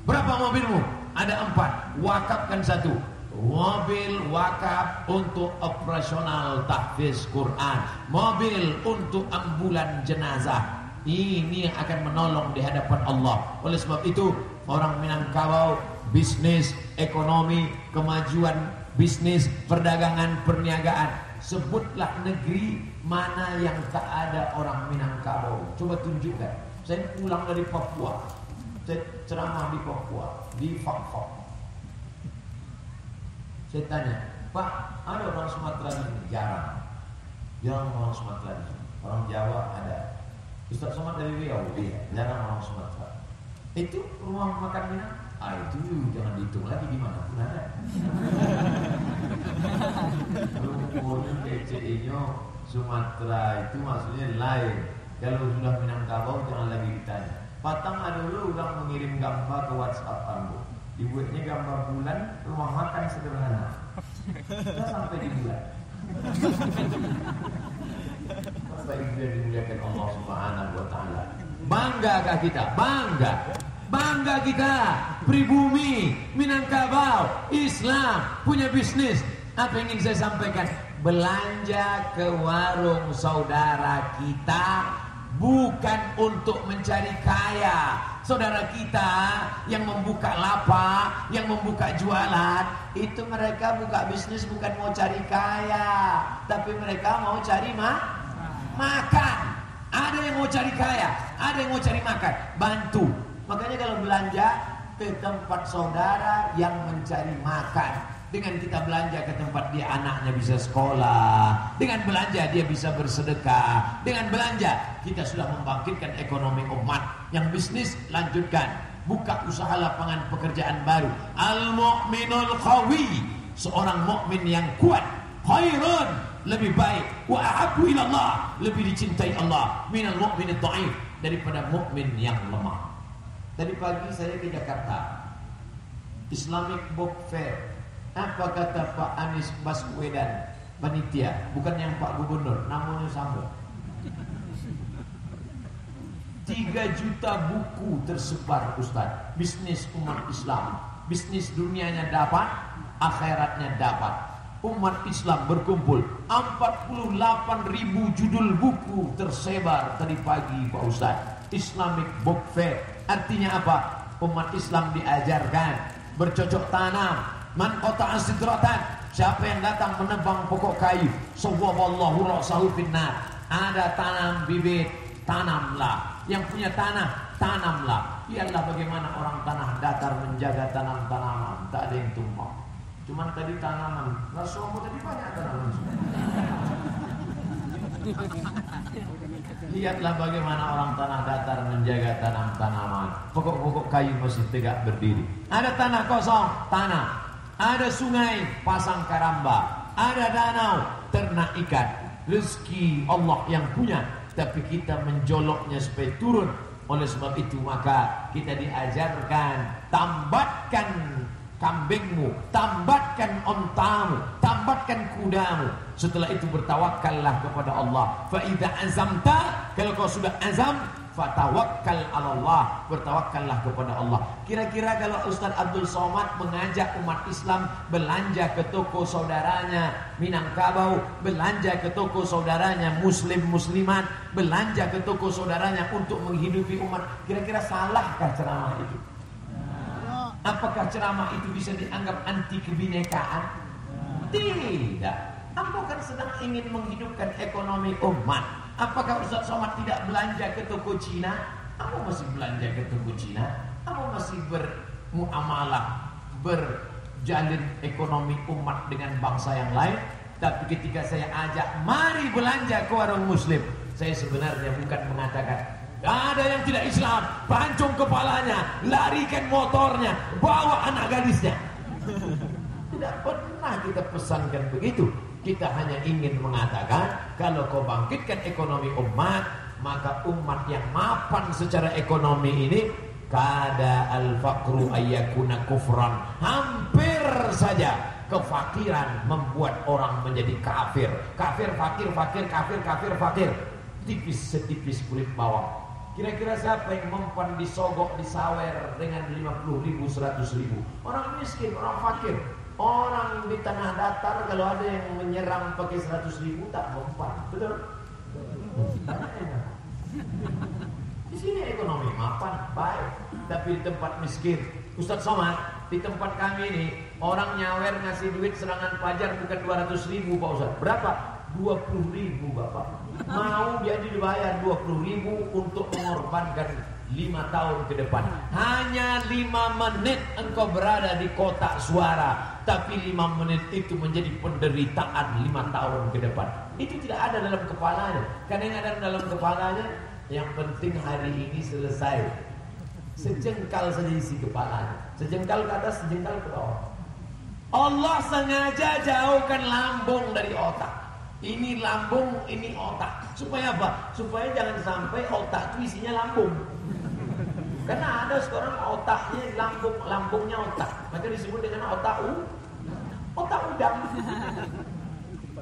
Berapa mobilmu? Ada 4. Wakafkan 1. Mobil wakaf untuk operasional tahfiz Quran. Mobil untuk ambulan jenazah. Ini yang akan menolong di hadapan Allah. Oleh sebab itu, orang Minangkabau, bisnis, ekonomi, kemajuan bisnis, perdagangan, perniagaan. Sebutlah negeri mana yang tak ada orang Minangkabau. Coba tunjukkan. Saya pulang dari Papua. Saya ceramah di Papua, di Fakfak. Saya tanya, Pak, ada orang Sumatera di sini? Jarang orang Sumatera di sini. Orang Jawa ada. Ustaz Somad dari Riau, iya, jarang orang Sumatera. Itu rumah makan Minang? Itu jangan dihitung lagi di mana pun ada. Umurnya PCI-nya Sumatera itu maksudnya lain. Kalau sudah Minangkabau jangan lagi ditanya. Patang ada dulu orang mengirim gambar ke WhatsApp Ambo. Dibuatnya gambar bulan, rumah makan sederhana. Kita sampai di bulan. Bapak Ibu yang dimuliakan Allah Subhanahu wa taala. Banggakah kita? Bangga kita. Pribumi, Minangkabau, Islam, punya bisnis. Apa yang ingin saya sampaikan? Belanja ke warung saudara kita bukan untuk mencari kaya. Saudara kita yang membuka lapak, yang membuka jualan, itu mereka buka bisnis bukan mau cari kaya, tapi mereka mau cari makan. Ada yang mau cari kaya, ada yang mau cari makan. Bantu. Makanya kalau belanja ke tempat saudara yang mencari makan, dengan kita belanja ke tempat dia anaknya bisa sekolah, dengan belanja dia bisa bersedekah, dengan belanja kita sudah membangkitkan ekonomi umat. Yang bisnis lanjutkan, buka usaha lapangan pekerjaan baru. Al-mu'minul qawi, seorang mukmin yang kuat, khairun, lebih baik, wa ahabbu ilallah, lebih dicintai Allah, minal mu'minid dhaif, daripada mukmin yang lemah. Tadi pagi saya ke Jakarta, Islamic Book Fair. Apa kata Pak Anies Baswedan, panitia, bukan yang Pak Gubernur, namanya sama. 3 juta buku tersebar, Ustaz. Bisnis umat Islam, bisnis dunianya dapat, akhiratnya dapat. Umat Islam berkumpul, 48.000 judul buku tersebar tadi pagi, Pak Ustaz. Islamic Book Fair. Artinya apa? Umat Islam diajarkan bercocok tanam. Man qata'a sidratan, siapa yang datang menebang pokok kayu, sawwaballahu ra'sahu finnar. Ada tanam bibit, tanamlah. Yang punya tanah, tanamlah. Lihatlah bagaimana orang tanah datar menjaga tanam-tanaman, tak ada yang tumpah. Cuman tadi tanaman, Rasulullah tadi banyak tanaman. Lihatlah bagaimana orang tanah datar menjaga tanam-tanaman. Pokok-pokok kayu masih tegak berdiri. Ada tanah kosong, tanah. Ada sungai, pasang karamba. Ada danau, ternak ikan. Rezeki Allah yang punya, tapi kita menjoloknya supaya turun. Oleh sebab itu maka kita diajarkan, tambatkan kambingmu, tambatkan ontamu, tambatkan kudamu. Setelah itu bertawakallah kepada Allah. Fa idza azamta, kalau kau sudah azam, fatawakkal 'ala Allah, bertawakkallah kepada Allah. Kira-kira kalau Ustaz Abdul Somad mengajak umat Islam belanja ke toko saudaranya Minangkabau, belanja ke toko saudaranya muslim muslimat, belanja ke toko saudaranya untuk menghidupi umat, kira-kira salahkah ceramah itu? Apakah ceramah itu bisa dianggap anti kebinekaan? Tidak. Ambo kan sedang ingin menghidupkan ekonomi umat. Apakah Ustaz Somad tidak belanja ke toko Cina? Ambo masih belanja ke toko Cina. Ambo masih bermuamalah, berjalin ekonomi umat dengan bangsa yang lain. Tapi ketika saya ajak, mari belanja ke warung muslim, saya sebenarnya bukan mengatakan ada yang tidak Islam, pancung kepalanya, larikan motornya, bawa anak gadisnya. Tidak pernah kita pesankan begitu. Kita hanya ingin mengatakan, kalau kau bangkitkan ekonomi umat, maka umat yang mapan secara ekonomi ini, kada al-faqru ayyakuna kufran, hampir saja kefakiran membuat orang menjadi kafir. Kafir, fakir, fakir, kafir, kafir, fakir. Tipis setipis kulit bawang. Kira-kira siapa yang mempan disogok, disawer dengan 50.000, 100.000? Orang miskin, orang fakir. Orang di tanah datar kalau ada yang menyerang pakai 100.000 tak mempan. Betul? Di sini ekonomi mapan, baik. Tapi di tempat miskin, Ustaz Somad, di tempat kami ini orang nyawer ngasih duit serangan pajar bukan 200.000 Pak Ustaz. Berapa? 20.000 Bapak. Mau dia dibayar 20.000 untuk mengorbankan 5 tahun ke depan. Hanya 5 menit engkau berada di kotak suara, tapi 5 menit itu menjadi penderitaan 5 tahun ke depan. Itu tidak ada dalam kepalanya. Karena yang ada dalam kepalanya, yang penting hari ini selesai. Sejengkal saja isi kepalanya. Sejengkal ke atas, sejengkal ke bawah. Allah sengaja jauhkan lambung dari otak. Ini lambung, ini otak. Supaya apa? Supaya jangan sampai otak itu isinya lambung. Karena ada sekarang otaknya lambung, lambungnya otak. Maka disebut dengan otak udang.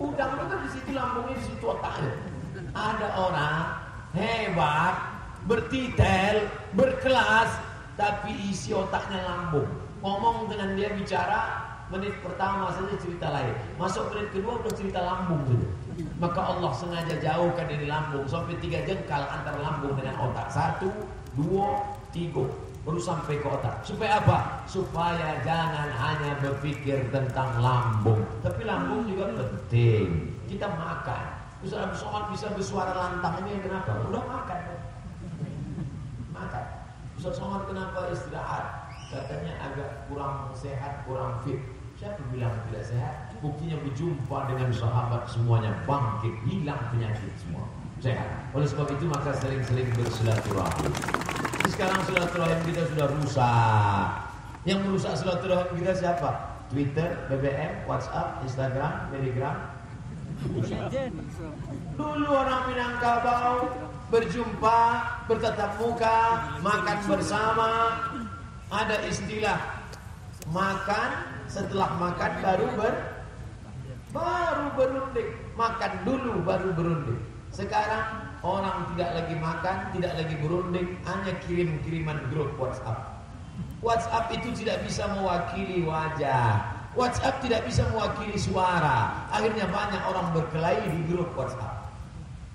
Udang itu kan di situ lambungnya, di situ otaknya. Ada orang hebat, bertitel, berkelas, tapi isi otaknya lambung. Ngomong dengan dia bicara, menit pertama saja cerita lain, masuk menit kedua udah cerita lambung saja. Maka Allah sengaja jauhkan dari lambung sampai 3 jengkal antara lambung dengan otak. 1, 2, 3 baru sampai ke otak. Supaya apa? Supaya jangan hanya berpikir tentang lambung, tapi lambung juga penting. Kita makan. Ustaz Abdul Somad bisa bersuara lantang ini kenapa? Udah makan. Makan. Ustaz Somad kenapa istirahat? Katanya agak kurang sehat, kurang fit. Siapa bilang tidak sehat? Buktinya berjumpa dengan sahabat semuanya bangkit, hilang penyakit semua, sehat. Oleh sebab itu maka sering-sering bersilaturahmi. Sekarang silaturahim kita sudah rusak. Yang merusak silaturahim kita siapa? Twitter, BBM, WhatsApp, Instagram, Telegram. Dulu orang Minangkabau berjumpa, bertatap muka, makan bersama. Ada istilah makan, setelah makan baru berunding. Makan dulu baru berunding. Sekarang orang tidak lagi makan, tidak lagi berunding, hanya kirim-kiriman grup WhatsApp. WhatsApp itu tidak bisa mewakili wajah. WhatsApp tidak bisa mewakili suara. Akhirnya banyak orang berkelahi di grup WhatsApp.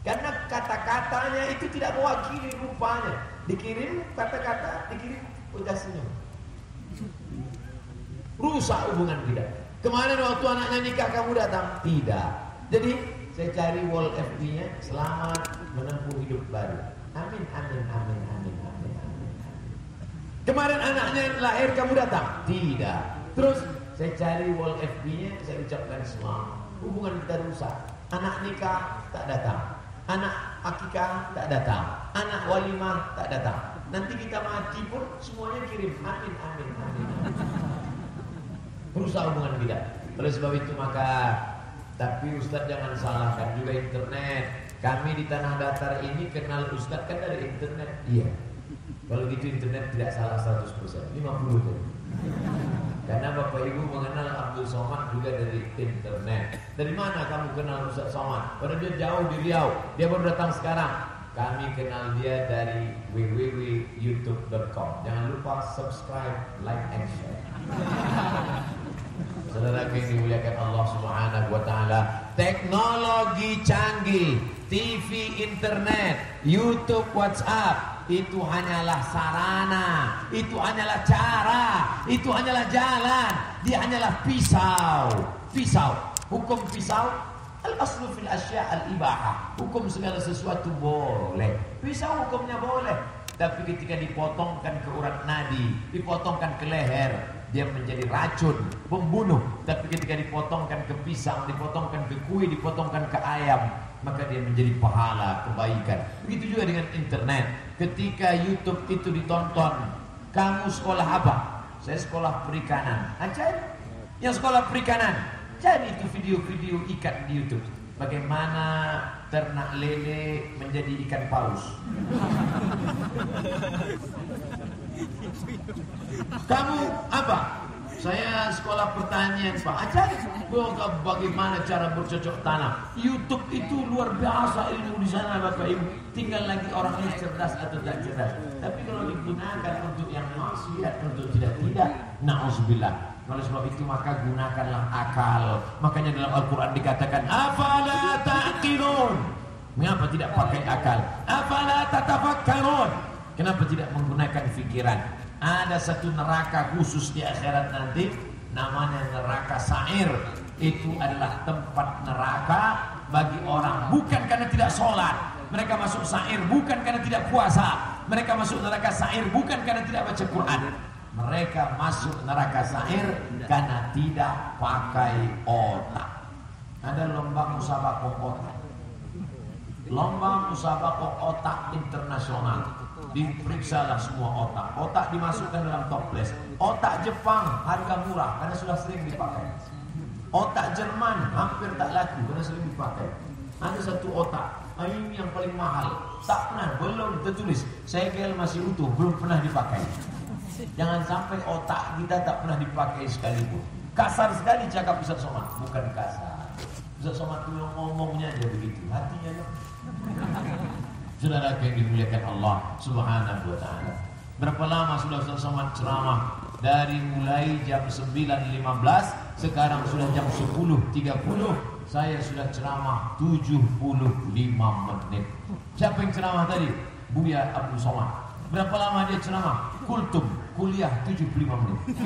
Karena kata-katanya itu tidak mewakili rupanya. Dikirim kata-kata, dikirim udah senyum. Rusak hubungan kita. Kemarin waktu anaknya nikah kamu datang? Tidak. Jadi saya cari wall FB-nya, selamat menempuh hidup baru. Amin, amin, amin, amin, amin, amin. Kemarin anaknya lahir kamu datang? Tidak. Terus saya cari wall FB-nya, saya ucapkan selamat. Hubungan kita rusak. Anak nikah tak datang, anak akikah tak datang, anak walimah tak datang. Nanti kita mati pun semuanya kirim amin, amin, amin. Berusaha hubungan kita. Oleh sebab itu maka, tapi Ustaz jangan salahkan juga internet. Kami di tanah datar ini kenal Ustaz kan dari internet. Iya. Kalau gitu internet tidak salah 100%, 50 saja. Karena Bapak Ibu mengenal Abdul Somad juga dari internet. Dari mana kamu kenal Ustaz Somad? Padahal dia jauh di Riau. Dia baru datang sekarang. Kami kenal dia dari www.youtube.com. Jangan lupa subscribe, like, and share. Saudara yang dimuliakan Allah Subhanahu wa taala, teknologi canggih, TV, internet, YouTube, WhatsApp itu hanyalah sarana, itu hanyalah cara, itu hanyalah jalan, dia hanyalah pisau. Pisau, hukum pisau al-aslu fil asya' al-ibahah. Hukum segala sesuatu boleh. Pisau hukumnya boleh. Tapi ketika dipotongkan ke urat nadi, dipotongkan ke leher, dia menjadi racun, pembunuh. Tapi ketika dipotongkan ke pisang, dipotongkan ke kuih, dipotongkan ke ayam, maka dia menjadi pahala, kebaikan. Begitu juga dengan internet. Ketika YouTube itu ditonton, kamu sekolah apa? Saya sekolah perikanan. Ajaib. Yang sekolah perikanan, jadi itu video-video ikan di YouTube. Bagaimana ternak lele menjadi ikan paus. Kamu apa? Saya sekolah pertanian, Pak. Ajaib. Bagaimana cara bercocok tanam. YouTube itu luar biasa ilmu di sana, Bapak Ibu. Tinggal lagi orangnya cerdas atau tidak cerdas. Tapi kalau digunakan untuk yang maksiat, untuk tidak, na'udzubillah. Oleh sebab itu maka gunakanlah akal. Makanya dalam Al-Quran dikatakan, afala ta'qilun. Mengapa tidak pakai akal? Afala tatafakkarun. Kenapa tidak menggunakan fikiran? Ada satu neraka khusus di akhirat nanti, namanya neraka sa'ir. Itu adalah tempat neraka bagi orang bukan karena tidak sholat. Mereka masuk sa'ir bukan karena tidak puasa. Mereka masuk neraka sa'ir bukan karena tidak baca Quran. Mereka masuk neraka sa'ir karena tidak pakai otak. Ada lomba musabaqah otak. Lomba musabaqah otak internasional. Diperiksalah semua otak. Otak dimasukkan dalam toples. Otak Jepang harga murah karena sudah sering dipakai. Otak Jerman hampir tak laku karena sering dipakai. Ada satu otak, ini yang paling mahal, tak pernah, belum tertulis. Segel masih utuh, belum pernah dipakai. Jangan sampai otak kita tak pernah dipakai sekalipun. Kasar sekali cakap Ustaz Somad. Bukan kasar, Ustaz Somad itu ngomongnya aja begitu, hatinya loh. Saudara yang dimuliakan Allah Subhanahu wa ta'ala, berapa lama sudah Ustaz Somad ceramah? Dari mulai jam 9.15, sekarang sudah jam 10.30. Saya sudah ceramah 75 menit. Siapa yang ceramah tadi? Buya Abdul Somad. Berapa lama dia ceramah? Kultum, kuliah 75 menit.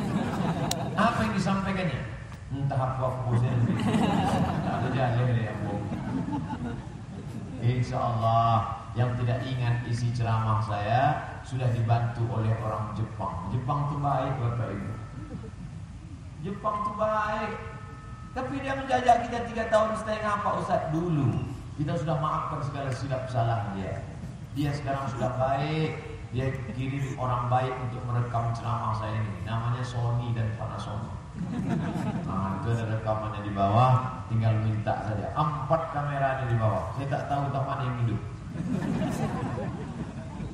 Apa yang disampaikannya? Entah apa sendiri. Ada jalan yang bohong. Insyaallah yang tidak ingat isi ceramah saya sudah dibantu oleh orang Jepang. Jepang itu baik, Bapak Ibu. Jepang itu baik. Tapi dia menjajah kita 3 tahun setengah, Pak Ustaz. Dulu kita sudah maafkan segala silap salah dia. Dia sekarang sudah baik. Dia kirim orang baik untuk merekam ceramah saya ini. Namanya Sony dan Panasonic. Nah, itu ada rekamannya di bawah. Tinggal minta saja. 4 kamera ada di bawah. Saya tak tahu mana yang hidup.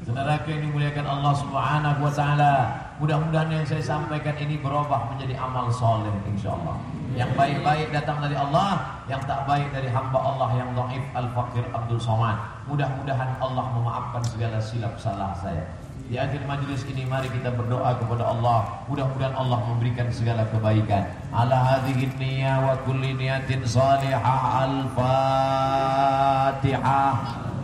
Saudara yang dimuliakan Allah Subhanahu wa ta'ala, mudah-mudahan yang saya sampaikan ini berubah menjadi amal soleh insyaallah. Yang baik-baik datang dari Allah, yang tak baik dari hamba Allah yang dhaif al-faqir Abdul Somad. Mudah-mudahan Allah memaafkan segala silap salah saya. Di akhir majlis ini mari kita berdoa kepada Allah. Mudah-mudahan Allah memberikan segala kebaikan. Ala hadhihi niyyah wa kulli niyatin salihah. Al-Fatihah.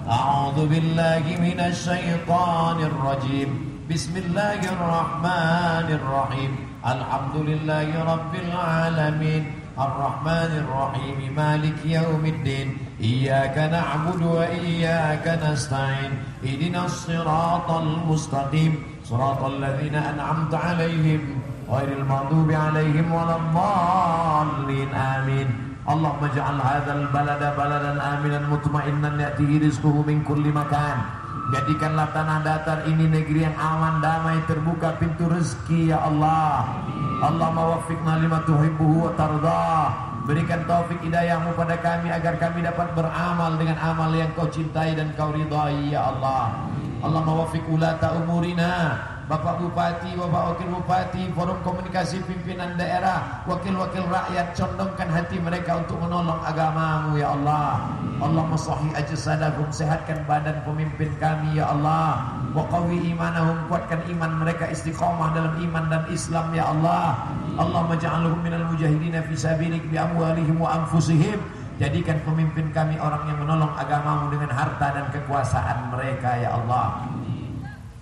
A'udzu billahi minasy syaithanir rajim. Bismillahirrahmanirrahim. Alhamdulillahi rabbil alamin. Ar-Rahmanir Rahim. Maliki yaumiddin. Iyyaka na'budu wa iyyaka nasta'in. Ihdinas siratal mustaqim. Siratal ladzina an'amta 'alaihim ghairil maghdubi 'alaihim waladdallin. Amin. Allahumma ij'al hadzal balada baladan aminan mutma'innan ya'tihi rizquhu min kulli makan. Jadikanlah tanah datar ini negeri yang aman, damai, terbuka pintu rezeki ya Allah. Allahumma waffiqna lima tuhibbuhu wa tardah. Berikan taufik hidayahmu pada kami agar kami dapat beramal dengan amal yang kau cintai dan kau ridhai ya Allah. Allahumma waffiq ulata umurina, Bapak Bupati, Bapak Wakil Bupati, Forum Komunikasi Pimpinan Daerah, wakil-wakil rakyat, condongkan hati mereka untuk menolong agamamu ya Allah. Allahumma sahih ajsadahum, sehatkan badan pemimpin kami ya Allah. Wa qawi imanahum, kuatkan iman mereka, istiqamah dalam iman dan Islam ya Allah. Allahumma ja'alhum minal mujahidina fi sabilik bi amwalihim wa anfusihim. Jadikan pemimpin kami orang yang menolong agamamu dengan harta dan kekuasaan mereka ya Allah.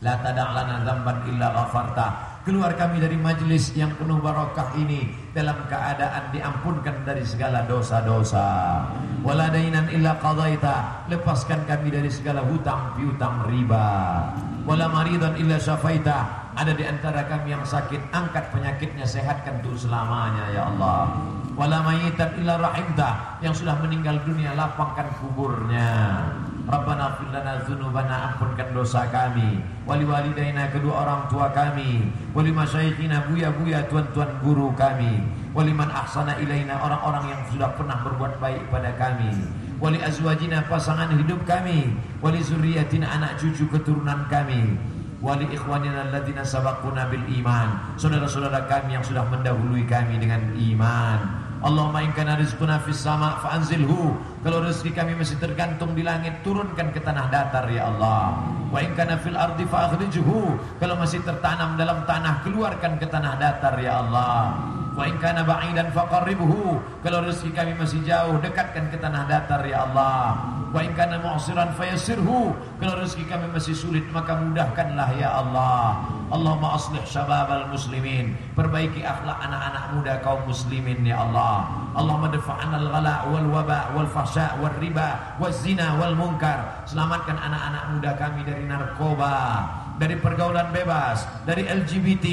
La tada' lana dzamban illa ghafarta. Keluar kami dari majlis yang penuh barakah ini dalam keadaan diampunkan dari segala dosa-dosa. Wala dainan illa qadaita, lepaskan kami dari segala hutang piutang riba. Wala maridan illa syafaita, ada di antara kami yang sakit, angkat penyakitnya, sehatkan untuk selamanya ya Allah. Wala mayitan illa rahimta, yang sudah meninggal dunia lapangkan kuburnya. Rabbana ighfir lana dzunubana, ampunkan dosa kami, wali walidaina, kedua orang tua kami, wali masyayikhina, buya-buya, tuan-tuan guru kami, wali man ahsana ilaina, orang-orang yang sudah pernah berbuat baik pada kami, wali azwajina, pasangan hidup kami, wali zurriyatina, anak cucu keturunan kami, wali ikhwanina alladzina sabaquna bil iman, saudara-saudara kami yang sudah mendahului kami dengan iman. Allahumma in kana rizquna fis sama' fa'anzilhu, kalau rezeki kami masih tergantung di langit, turunkan ke tanah datar ya Allah. Wa in kana fil ardi fa'akhrijhu, kalau masih tertanam dalam tanah, keluarkan ke tanah datar ya Allah. Wa in kana ba'idan faqarribhu, kalau rezeki kami masih jauh, dekatkan ke tanah datar ya Allah. Wa in kana mu'siran fayassirhu, kalau rezeki kami masih sulit, maka mudahkanlah ya Allah. Allahumma aslih syababal muslimin, perbaiki akhlak anak-anak muda kaum muslimin ya Allah. Allahumma dafa'anal ghala wal waba wal fahsya wal riba wal zina wal munkar, selamatkan anak-anak muda kami dari narkoba, dari pergaulan bebas, dari LGBT,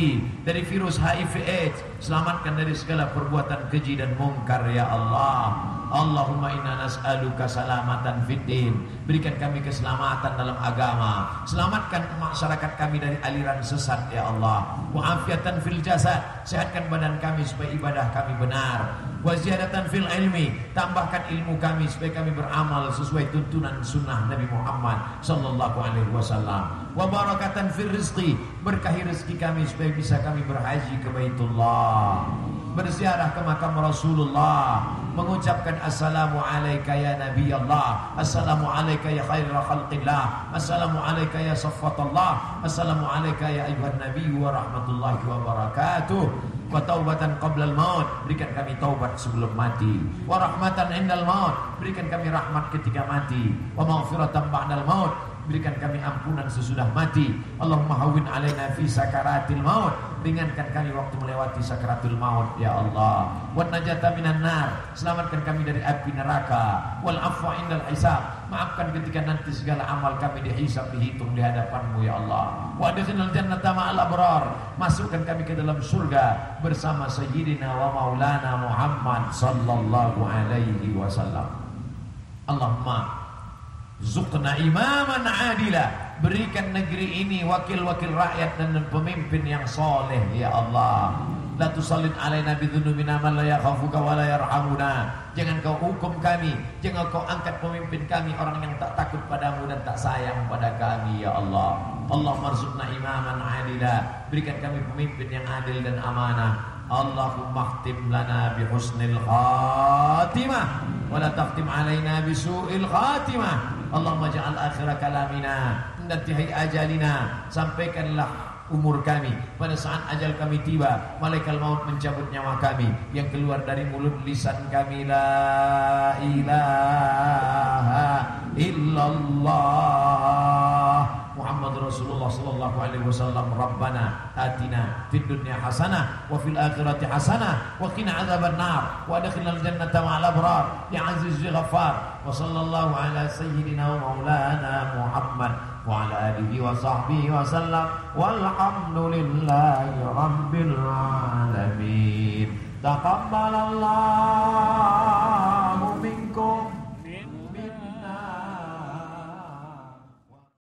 dari virus HIV/AIDS, selamatkan dari segala perbuatan keji dan mungkar ya Allah. Allahumma inna nas'aluka salamatan fid din, berikan kami keselamatan dalam agama, selamatkan masyarakat kami dari aliran sesat ya Allah. Wa afiatan fil jasad, sehatkan badan kami supaya ibadah kami benar. Wa ziyadatan fil ilmi, tambahkan ilmu kami supaya kami beramal sesuai tuntunan sunnah Nabi Muhammad sallallahu alaihi wasallam. Wa barakatan fil rizqi, berkahi rezeki kami supaya bisa kami berhaji ke Baitullah, berziarah ke makam Rasulullah, mengucapkan assalamu alayka ya Nabi Allah, assalamu alayka ya khairul khalqillah, assalamu alayka ya safwatallah, assalamu alayka ya ayuhan Nabi wa rahmatullahi wa barakatuh. Wa taubatan qablal maut, berikan kami taubat sebelum mati. Wa rahmatan indal maut, berikan kami rahmat ketika mati. Wa maghfiratan ba'dal maut, berikan kami ampunan sesudah mati. Allahumma hawwin alaina fi sakaratil maut, ringankan kami waktu melewati sakaratul maut ya Allah. Wan najata minan nar, selamatkan kami dari api neraka. Wal afwa indal hisab, maafkan ketika nanti segala amal kami dihisab, dihitung di hadapan-Mu ya Allah. Wa adkhilnal jannata ma'al abrar, masukkan kami ke dalam surga bersama sayyidina wa maulana Muhammad sallallahu alaihi wasallam. Allahumma zuqna imaman adila, berikan negeri ini wakil-wakil rakyat dan pemimpin yang soleh ya Allah. La tusallid alaina bidzunubina man la yakhafuka wa la yarhamuna, jangan kau hukum kami, jangan kau angkat pemimpin kami orang yang tak takut padamu dan tak sayang pada kami ya Allah. Allahumma rzuqna imaman adila, berikan kami pemimpin yang adil dan amanah. Allahumma khtim lana bi husnil khatimah wa la takhtim alaina bi su'il khatimah. Allahumma ja'al akhira kalamina intihai ajalina, sampaikanlah umur kami pada saat ajal kami tiba, malaikat maut mencabut nyawa kami, yang keluar dari mulut lisan kami la ilaha illallah Muhammad Rasulullah sallallahu alaihi wasallam. Rabbana atina fid dunya hasanah wa fil akhirati hasanah wa qina adzabannar wa adkhilnal jannata ma'al abrar ya aziz ya ghaffar. Wa sallallahu ala sayyidina wa maulana Muhammad wa ala alihi wa sahbihi wa sallam walhamdulillahi rabbil alamin. Taqabbalallah